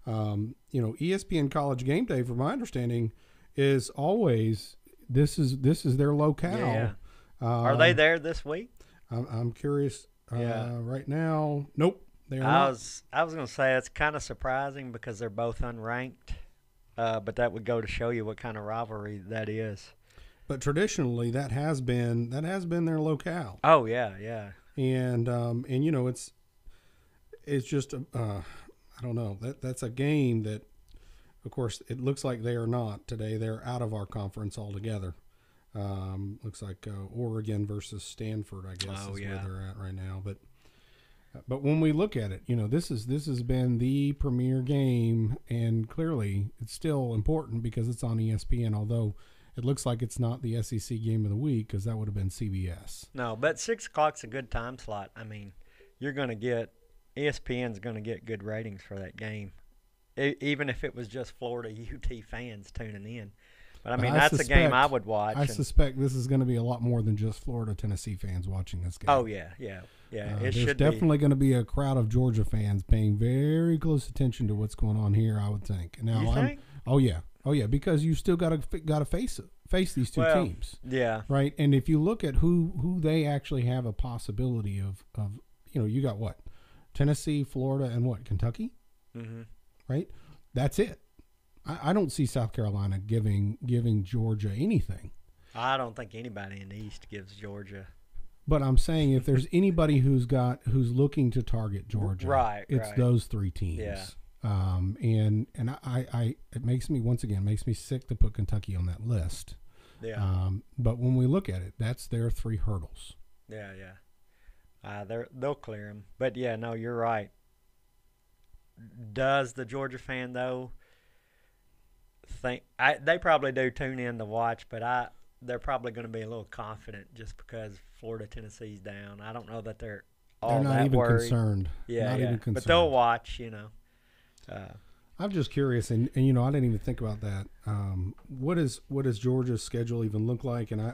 Speaker 2: ESPN College Game Day, from my understanding, is always this is their locale.
Speaker 1: Yeah. Are they there this week?
Speaker 2: I'm curious. Right now, nope. They are not.
Speaker 1: I was going to say it's kind of surprising because they're both unranked, but that would go to show you what kind of rivalry that is.
Speaker 2: But traditionally, that has been their locale.
Speaker 1: Oh yeah.
Speaker 2: And it's just I don't know, that's a game that, of course, it looks like they are not today. They're out of our conference altogether. Looks like Oregon versus Stanford, I guess, is where they're at right now. But when we look at it, this has been the premier game, and clearly it's still important because it's on ESPN. Although It looks like it's not the SEC game of the week because that would have been CBS.
Speaker 1: No, but 6 o'clock's a good time slot. I mean, you're going to get ESPN's going to get good ratings for that game, even if it was just Florida UT fans tuning in. But I mean, that's a game I would watch.
Speaker 2: I suspect this is going to be a lot more than just Florida Tennessee fans watching this game.
Speaker 1: Oh yeah.
Speaker 2: There's definitely going to be a crowd of Georgia fans paying very close attention to what's going on here, I would think. Now,
Speaker 1: you think?
Speaker 2: Oh yeah, because you still got to face these two teams.
Speaker 1: Yeah.
Speaker 2: Right. And if you look at who they actually have a possibility of you got what? Tennessee, Florida, and what? Kentucky?
Speaker 1: Mm-hmm.
Speaker 2: Right? That's it. I don't see South Carolina giving Georgia anything.
Speaker 1: I don't think anybody in the East gives Georgia.
Speaker 2: But I'm saying if there's anybody who's looking to target Georgia, it's those 3 teams.
Speaker 1: Yeah.
Speaker 2: And it makes me sick to put Kentucky on that list.
Speaker 1: Yeah.
Speaker 2: But when we look at it, that's their 3 hurdles.
Speaker 1: Yeah. They'll clear them. But yeah, no, you're right. Does the Georgia fan though think they probably do tune in to watch, but they're probably going to be a little confident just because Florida Tennessee's down. I don't know that they're all
Speaker 2: not
Speaker 1: that
Speaker 2: even
Speaker 1: worried.
Speaker 2: concerned.
Speaker 1: Yeah,
Speaker 2: even concerned.
Speaker 1: But they'll watch.
Speaker 2: I'm just curious, and I didn't even think about that. What does Georgia's schedule even look like? And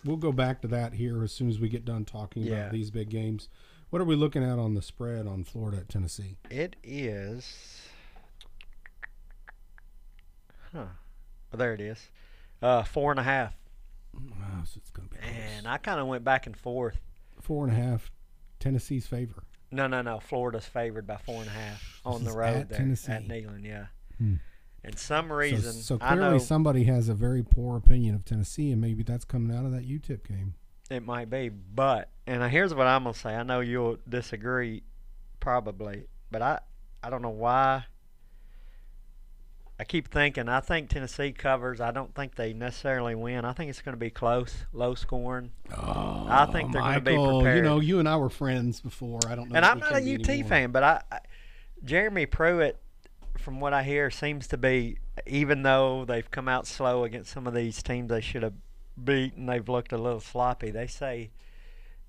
Speaker 2: we'll go back to that here as soon as we get done talking about these big games. What are we looking at on the spread on Florida at Tennessee?
Speaker 1: It is. Well, there it is. 4.5.
Speaker 2: Wow, so it's going to be close.
Speaker 1: And I kind of went back and forth.
Speaker 2: 4.5, Tennessee's favor.
Speaker 1: No. Florida's favored by 4.5 on the road there
Speaker 2: Tennessee.
Speaker 1: at Neyland. Yeah. And some reason,
Speaker 2: so clearly somebody has a very poor opinion of Tennessee, and maybe that's coming out of that UTEP game.
Speaker 1: It might be, but here's what I'm gonna say. I know you'll disagree, probably, but I don't know why. I keep thinking. I think Tennessee covers. I don't think they necessarily win. I think it's going to be close, low scoring.
Speaker 2: Oh,
Speaker 1: I think they're going to be prepared.
Speaker 2: You and I were friends before. I don't know.
Speaker 1: And I'm not a UT fan, but Jeremy Pruitt, from what I hear, seems to be, even though they've come out slow against some of these teams they should have beaten, they've looked a little sloppy. They say,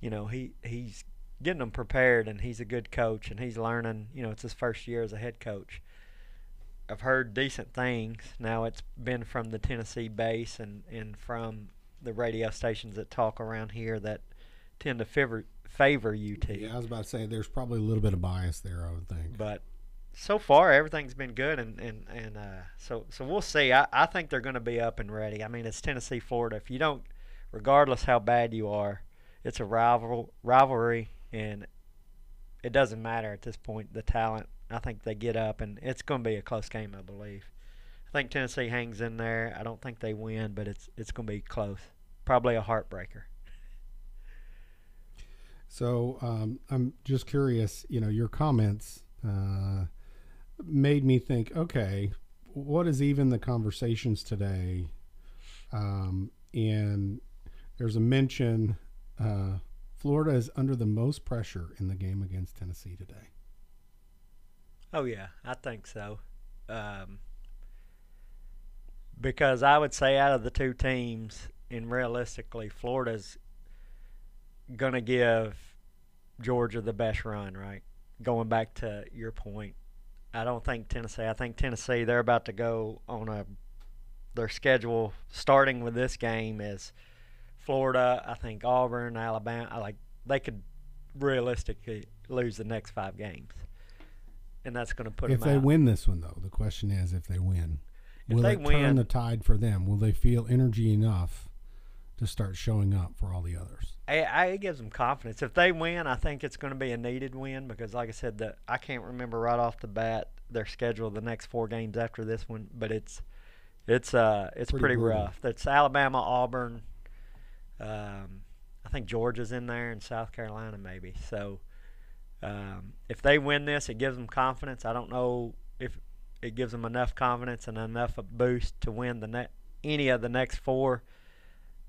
Speaker 1: he's getting them prepared, and he's a good coach, and he's learning. It's his first year as a head coach. I've heard decent things. Now it's been from the Tennessee base and from the radio stations that talk around here that tend to favor UT.
Speaker 2: Yeah, I was about to say there's probably a little bit of bias there, I would think.
Speaker 1: But so far everything's been good, and so we'll see. I think they're going to be up and ready. I mean, it's Tennessee, Florida. If you don't, regardless how bad you are, it's a rivalry, and it doesn't matter at this point, the talent. I think they get up, and it's going to be a close game, I believe. I think Tennessee hangs in there. I don't think they win, but it's going to be close. Probably a heartbreaker.
Speaker 2: So I'm just curious, your comments made me think, okay, what is even the conversations today? And there's a mention, Florida is under the most pressure in the game against Tennessee today.
Speaker 1: Oh, yeah, I think so. Because I would say out of the 2 teams, and realistically, Florida's going to give Georgia the best run, right? Going back to your point, I don't think Tennessee. I think Tennessee, they're about to go on their schedule, starting with this game, is Florida, I think Auburn, Alabama. They could realistically lose the next 5 games. And that's going to put them out.
Speaker 2: If they win this one, though, the question is if they win. Will
Speaker 1: they
Speaker 2: turn the tide for them? Will they feel energy enough to start showing up for all the others?
Speaker 1: It gives them confidence. If they win, I think it's going to be a needed win because, like I said, I can't remember right off the bat their schedule the next 4 games after this one, but it's pretty rough. That's Alabama, Auburn. I think Georgia's in there and South Carolina maybe. So if they win this, it gives them confidence. I don't know if it gives them enough confidence and enough a boost to win any of the next 4,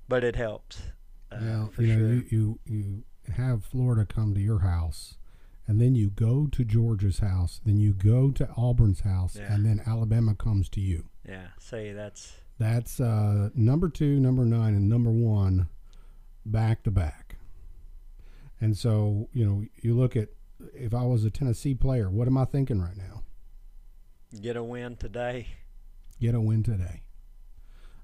Speaker 1: but it helps. For sure.
Speaker 2: You have Florida come to your house, and then you go to Georgia's house, then you go to Auburn's house, and then Alabama comes to you.
Speaker 1: Yeah, see, that's
Speaker 2: That's number 2, number 9, and number 1 back to back. And so, you look at, if I was a Tennessee player, what am I thinking right now?
Speaker 1: Get a win today.
Speaker 2: Get a win today.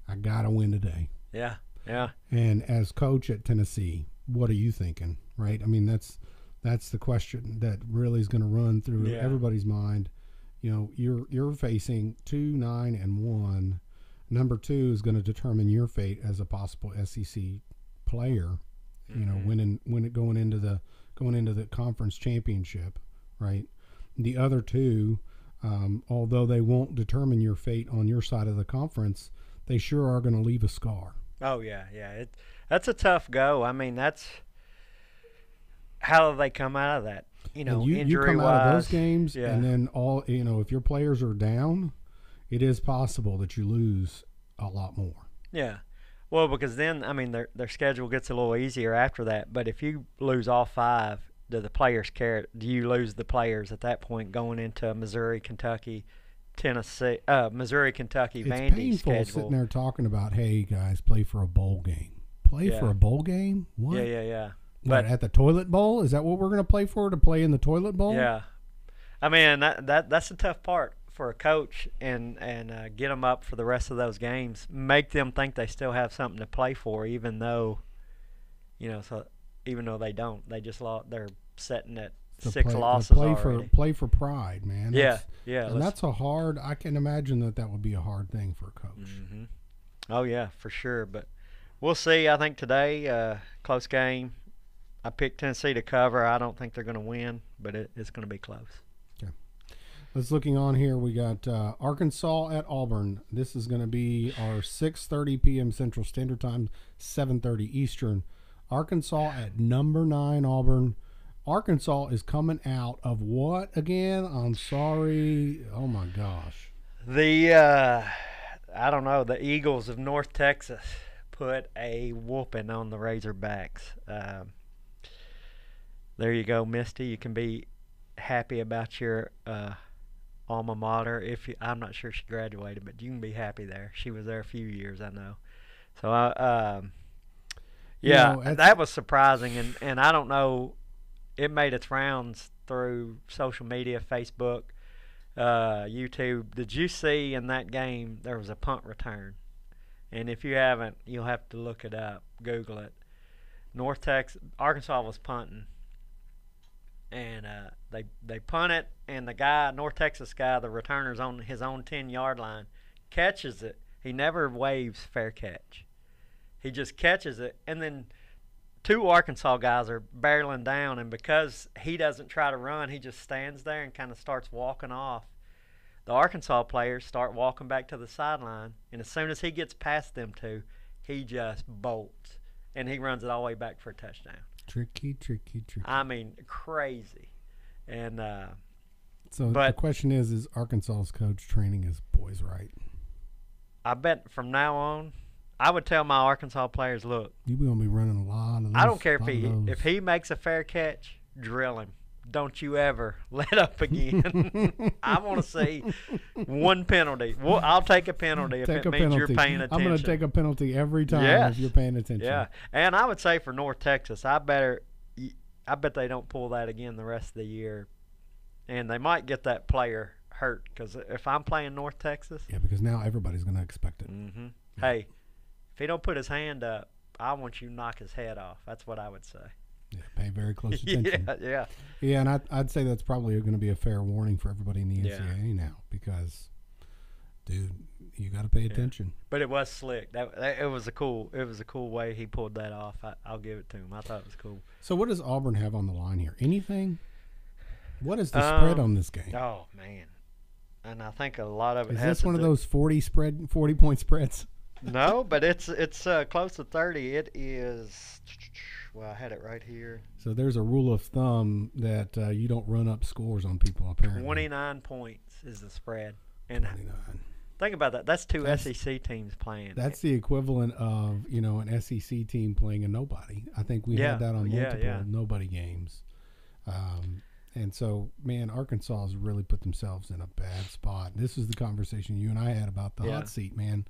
Speaker 2: I got to win today.
Speaker 1: Yeah, yeah.
Speaker 2: And as coach at Tennessee, what are you thinking, right? I mean, that's the question that really is going to run through everybody's mind. You're facing 2, 9, and 1. Number 2 is going to determine your fate as a possible SEC player. Going into the conference championship, right? The other 2, although they won't determine your fate on your side of the conference, they sure are going to leave a scar.
Speaker 1: Oh yeah. That's a tough go. I mean, that's how do they come out of that? Injury-wise.
Speaker 2: You come out of those games, and then if your players are down, it is possible that you lose a lot more.
Speaker 1: Yeah. Well, because then, I mean, their schedule gets a little easier after that. But if you lose all 5, do the players care? Do you lose the players at that point going into Missouri, Kentucky, Tennessee, Missouri, Kentucky, Vandy schedule?
Speaker 2: It's painful sitting there talking about, hey, guys, play for a bowl game. Play for a bowl game? What?
Speaker 1: Yeah.
Speaker 2: But at the toilet bowl? Is that what we're going to play for, to play in the toilet bowl?
Speaker 1: Yeah. I mean, that's the tough part for a coach, and get them up for the rest of those games. Make them think they still have something to play for, even though they don't. They just lost. They're sitting at 6 losses already.
Speaker 2: Play for pride, man.
Speaker 1: That's
Speaker 2: a hard. I can imagine that would be a hard thing for a coach.
Speaker 1: Mm-hmm. Oh yeah, for sure. But we'll see. I think today, close game. I picked Tennessee to cover. I don't think they're going to win, but it's going to be close.
Speaker 2: Okay. Let's looking on here. We got Arkansas at Auburn. This is going to be our 6:30 p.m. Central Standard Time, 7:30 Eastern. Arkansas at number 9 Auburn. Arkansas is coming out of what again? I'm sorry. Oh my gosh.
Speaker 1: I don't know. The Eagles of North Texas put a whooping on the Razorbacks. There you go, Misty. You can be happy about your alma mater. I'm not sure she graduated, but you can be happy there. She was there a few years, I know. So, that was surprising, and I don't know. It made its rounds through social media, Facebook, YouTube. Did you see in that game there was a punt return? And if you haven't, you'll have to look it up, Google it. Arkansas was punting. And they punt it, and the guy, North Texas guy, the returner's on his own 10-yard line, catches it. He never waves fair catch. He just catches it, and then 2 Arkansas guys are barreling down, and because he doesn't try to run, he just stands there and kind of starts walking off. The Arkansas players start walking back to the sideline, and as soon as he gets past them 2, he just bolts, and he runs it all the way back for a touchdown.
Speaker 2: Tricky.
Speaker 1: I mean, crazy. And
Speaker 2: the question is Arkansas's coach training his boys right?
Speaker 1: I bet from now on, I would tell my Arkansas players, look,
Speaker 2: you're going to be running a lot of those.
Speaker 1: I don't care if he makes a fair catch, drill him. Don't you ever let up again. I want to see one penalty. I'll take a penalty if it means you're paying attention.
Speaker 2: I'm going to take a penalty every time if you're paying attention.
Speaker 1: Yeah, and I would say for North Texas, I bet they don't pull that again the rest of the year, and they might get that player hurt because if I'm playing North Texas,
Speaker 2: because now everybody's going to expect it.
Speaker 1: Mm-hmm. Yeah. Hey, if he don't put his hand up, I want you to knock his head off. That's what I would say.
Speaker 2: Yeah, pay very close attention.
Speaker 1: Yeah,
Speaker 2: and I'd say that's probably going to be a fair warning for everybody in the NCAA now because, dude, you got to pay attention.
Speaker 1: But it was slick. It was a cool way he pulled that off. I'll give it to him. I thought it was cool.
Speaker 2: So what does Auburn have on the line here? Anything? What is the spread on this game?
Speaker 1: Oh man, and I think a lot of it
Speaker 2: is this one of those 40-point spreads?
Speaker 1: No, but it's close to 30. It is. Well, I had it right here.
Speaker 2: So there's a rule of thumb that you don't run up scores on people, apparently.
Speaker 1: 29 points is the spread. And
Speaker 2: 29.
Speaker 1: Think about that. That's two SEC teams playing.
Speaker 2: That's the equivalent of, an SEC team playing a nobody. I think we had that on multiple nobody games. And so, man, Arkansas has really put themselves in a bad spot. This is the conversation you and I had about the hot seat, man.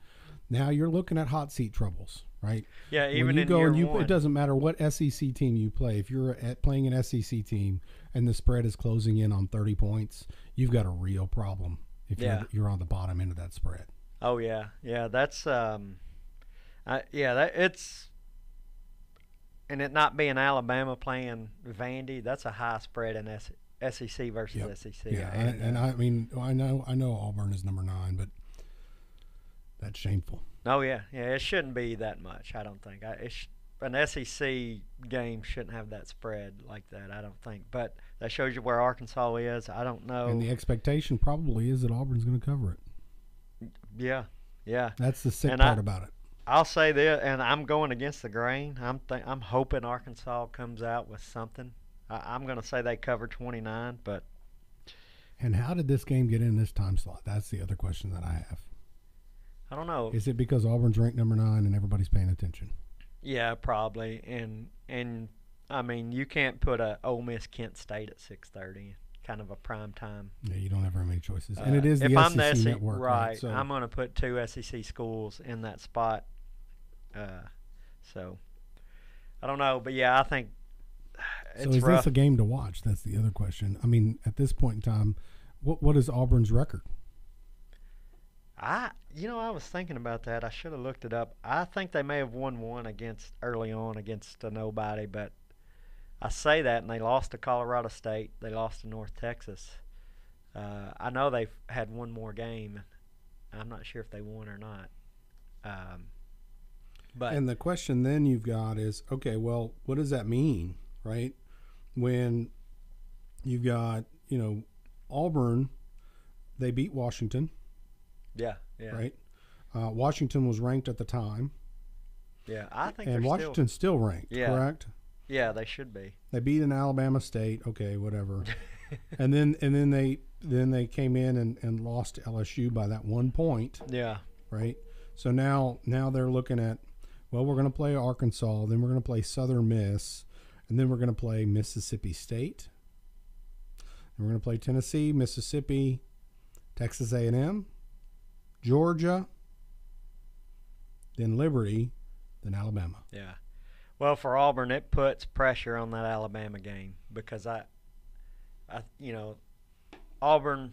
Speaker 2: Now you're looking at hot seat troubles, right?
Speaker 1: Yeah,
Speaker 2: When
Speaker 1: even
Speaker 2: you
Speaker 1: in
Speaker 2: go
Speaker 1: year
Speaker 2: and
Speaker 1: one.
Speaker 2: it doesn't matter what SEC team you play. If you're playing an SEC team and the spread is closing in on 30 points, you've got a real problem if
Speaker 1: Yeah.
Speaker 2: you're on the bottom end of that spread.
Speaker 1: Oh yeah, yeah. That's yeah. That it's and it not being Alabama playing Vandy. That's a high spread in SEC versus
Speaker 2: Yep.
Speaker 1: SEC.
Speaker 2: Yeah, and I mean, I know Auburn is number 9, but that's shameful.
Speaker 1: Oh yeah, yeah. It shouldn't be that much. I don't think. An SEC game shouldn't have that spread like that. I don't think. But that shows you where Arkansas is. I don't know.
Speaker 2: And the expectation probably is that Auburn's going to cover it.
Speaker 1: Yeah, yeah.
Speaker 2: That's the sick
Speaker 1: And
Speaker 2: part about it.
Speaker 1: I'll say this, and I'm going against the grain. I'm hoping Arkansas comes out with something. I'm going to say they cover 29, but
Speaker 2: And how did this game get in this time slot? That's the other question that I have.
Speaker 1: I don't know.
Speaker 2: Is it because Auburn's ranked number 9 and everybody's paying attention?
Speaker 1: Yeah, probably. And I mean, you can't put a Ole Miss Kent State at 6:30, kind of a prime time.
Speaker 2: Yeah, you don't have very many choices, and it is the
Speaker 1: if
Speaker 2: SEC
Speaker 1: I'm the SEC,
Speaker 2: network, right? So
Speaker 1: I'm going to put 2 SEC schools in that spot. So I don't know, but yeah, I think it's
Speaker 2: so is
Speaker 1: rough.
Speaker 2: this a game to watch? That's the other question. I mean, at this point in time, what is Auburn's record?
Speaker 1: I was thinking about that. I should have looked it up. I think they may have won one early on against a nobody, but I say that, and they lost to Colorado State. They lost to North Texas. I know they've had one more game. I'm not sure if they won or not. But
Speaker 2: And the question then you've got is, okay, well, what does that mean, right? When you've got, Auburn, they beat Washington,
Speaker 1: yeah,
Speaker 2: right? Washington was ranked at the time,
Speaker 1: yeah. I think
Speaker 2: and
Speaker 1: they're
Speaker 2: Washington's still ranked,
Speaker 1: Yeah.
Speaker 2: correct?
Speaker 1: Yeah, they should be.
Speaker 2: They beat an Alabama State, okay, whatever. and then they came in and lost to LSU by that 1 point,
Speaker 1: Yeah,
Speaker 2: right? So now they're looking at, well, we're going to play Arkansas, then we're going to play Southern Miss, and then we're going to play Mississippi State. And we're going to play Tennessee, Mississippi, Texas A&M, Georgia, then Liberty, then Alabama.
Speaker 1: yeah. Well, for Auburn, it puts pressure on that Alabama game because Auburn,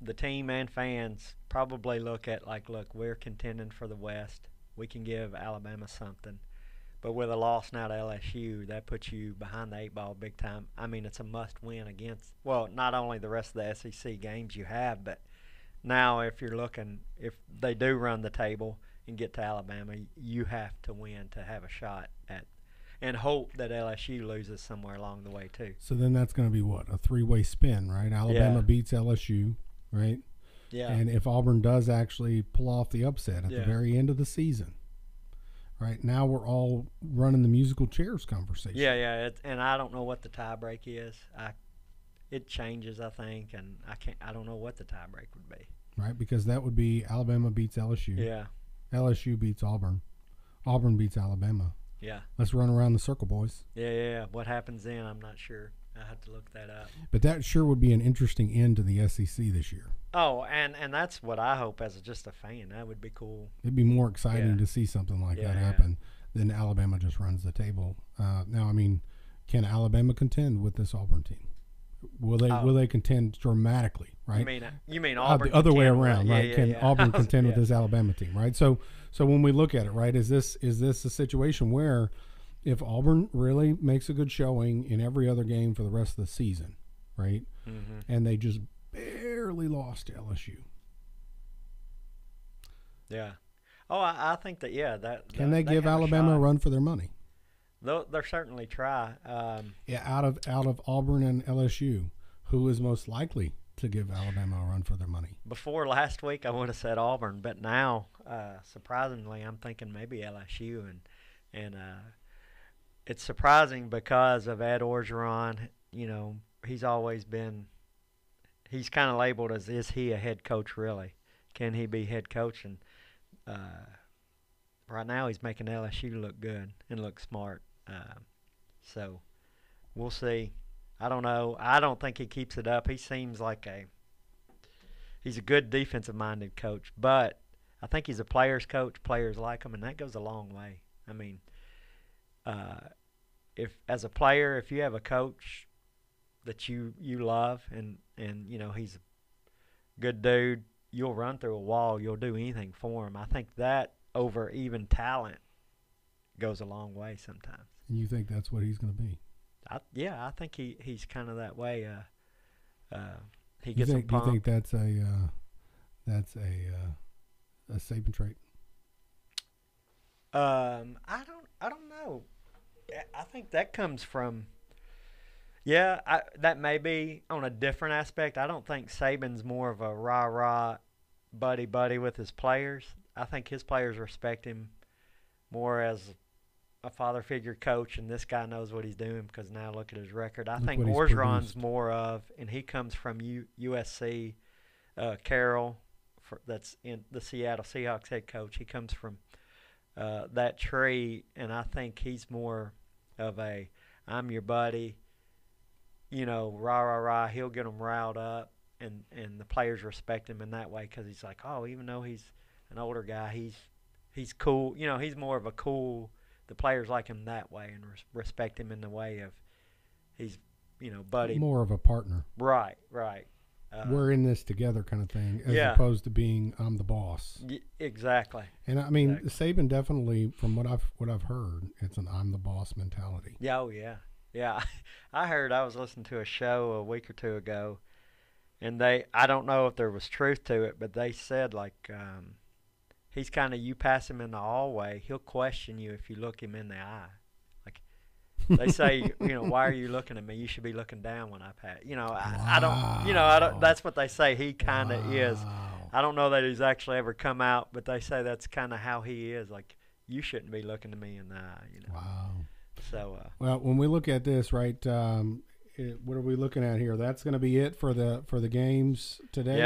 Speaker 1: the team and fans probably look at look, we're contending for the West. We can give Alabama something. But with a loss now to LSU, that puts you behind the 8 ball big time. I mean, it's a must-win against, well, not only the rest of the SEC games you have, but now if they do run the table and get to Alabama, you have to win to have a shot at, and hope that LSU loses somewhere along the way too.
Speaker 2: So then that's going to be what? A 3-way spin, right? Alabama
Speaker 1: Yeah.
Speaker 2: beats LSU, right?
Speaker 1: Yeah.
Speaker 2: And if Auburn does actually pull off the upset at the
Speaker 1: Yeah.
Speaker 2: very end of the season, right? Now we're all running the musical chairs conversation.
Speaker 1: Yeah. And I don't know what the tiebreak is. It changes, I think, and I don't know what the tiebreak would be.
Speaker 2: Right? Because that would be Alabama beats LSU.
Speaker 1: Yeah.
Speaker 2: LSU beats Auburn. Auburn beats Alabama.
Speaker 1: Yeah.
Speaker 2: Let's run around the circle, boys.
Speaker 1: Yeah. What happens then, I'm not sure. I have to look that up.
Speaker 2: But that sure would be an interesting end to the SEC this year.
Speaker 1: Oh, and that's what I hope as just a fan. That would be cool.
Speaker 2: It'd be more exciting
Speaker 1: Yeah.
Speaker 2: to see something like
Speaker 1: Yeah,
Speaker 2: that
Speaker 1: yeah.
Speaker 2: happen than Alabama just runs the table. Now, I mean, can Alabama contend with this Auburn team? Will they contend dramatically? Right?
Speaker 1: You mean Auburn?
Speaker 2: the other way
Speaker 1: contend with-
Speaker 2: around, right?
Speaker 1: Yeah,
Speaker 2: Can
Speaker 1: yeah.
Speaker 2: Auburn contend with
Speaker 1: Yeah.
Speaker 2: this Alabama team, right? So when we look at it, right, is this a situation where if Auburn really makes a good showing in every other game for the rest of the season, right,
Speaker 1: Mm-hmm.
Speaker 2: and they just barely lost to LSU,
Speaker 1: Yeah. Oh, I think that
Speaker 2: can they give
Speaker 1: have
Speaker 2: Alabama a
Speaker 1: shot.
Speaker 2: run for their money?
Speaker 1: They'll certainly try.
Speaker 2: Yeah, out of Auburn and LSU, who is most likely to give Alabama a run for their money?
Speaker 1: Before last week, I would have said Auburn, but now, surprisingly, I'm thinking maybe LSU, and it's surprising because of Ed Orgeron. He's always been. He's kind of labeled as, is he a head coach really? Can he be head coach? And right now he's making LSU look good and look smart. So we'll see. I don't know. I don't think he keeps it up. He seems like he's a good defensive-minded coach, but I think he's a player's coach. Players like him, and that goes a long way. I mean, if as a player, if you have a coach that you love and he's a good dude, you'll run through a wall. You'll do anything for him. I think that over even talent goes a long way sometimes.
Speaker 2: And you think that's what he's going to be?
Speaker 1: I think he's kind of that way. He
Speaker 2: You
Speaker 1: gets
Speaker 2: think,
Speaker 1: a pump.
Speaker 2: do you think that's a Saban trait?
Speaker 1: I don't know. I think that comes from. Yeah, that may be on a different aspect. I don't think Saban's more of a rah-rah, buddy with his players. I think his players respect him more as a father figure coach, and this guy knows what he's doing because now look at his record. I think Orgeron's more of, and he comes from USC, Carroll, that's in the Seattle Seahawks head coach. He comes from that tree, and I think he's more of a I'm your buddy, rah. He'll get them riled up, and the players respect him in that way because he's like, oh, even though he's an older guy, he's cool. He's more of a cool. The players like him that way and respect him in the way of he's, buddy.
Speaker 2: More of a partner.
Speaker 1: Right.
Speaker 2: We're in this together kind of thing, as
Speaker 1: Yeah.
Speaker 2: opposed to being I'm the boss.
Speaker 1: Exactly.
Speaker 2: And I mean, Saban definitely, from what I've heard, it's an I'm the boss mentality.
Speaker 1: Yeah. Oh yeah. I was listening to a show a week or two ago, and I don't know if there was truth to it, but they said like. He's kind of, you pass him in the hallway, he'll question you if you look him in the eye. Like they say, why are you looking at me? You should be looking down when I pass. I don't. That's what they say. He kind of is. I don't know that he's actually ever come out, but they say that's kind of how he is. Like you shouldn't be looking at me in the eye.
Speaker 2: Wow.
Speaker 1: So.
Speaker 2: Well, when we look at this, right? What are we looking at here? That's going to be it for the games today.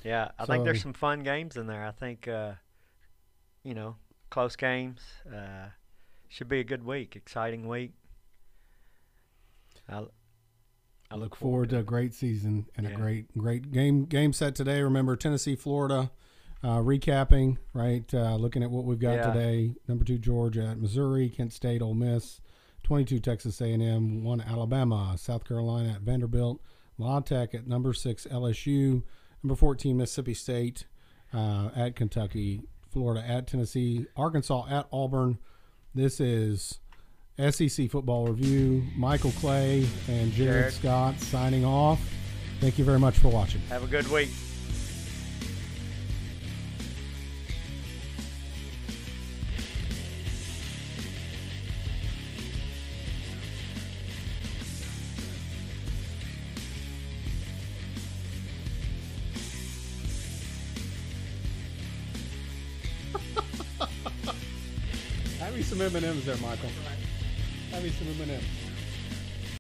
Speaker 1: Yeah. I think there's some fun games in there. I think. Close games. Should be a good week, exciting week. I
Speaker 2: look forward to a great season and a great game set today. Remember Tennessee, Florida, recapping, right? Looking at what we've got today. Number 2 Georgia at Missouri, Kent State, Ole Miss, 22 Texas A&M, 1 Alabama, South Carolina at Vanderbilt, La Tech at number 6 LSU, number 14 Mississippi State at Kentucky. Florida at Tennessee, Arkansas at Auburn. This is SEC Football Review. Michael Clay and Jarod Scott signing off. Thank you very much for watching.
Speaker 1: Have a good week.
Speaker 2: Have me some M&M's there, Michael. Have me some M&M's.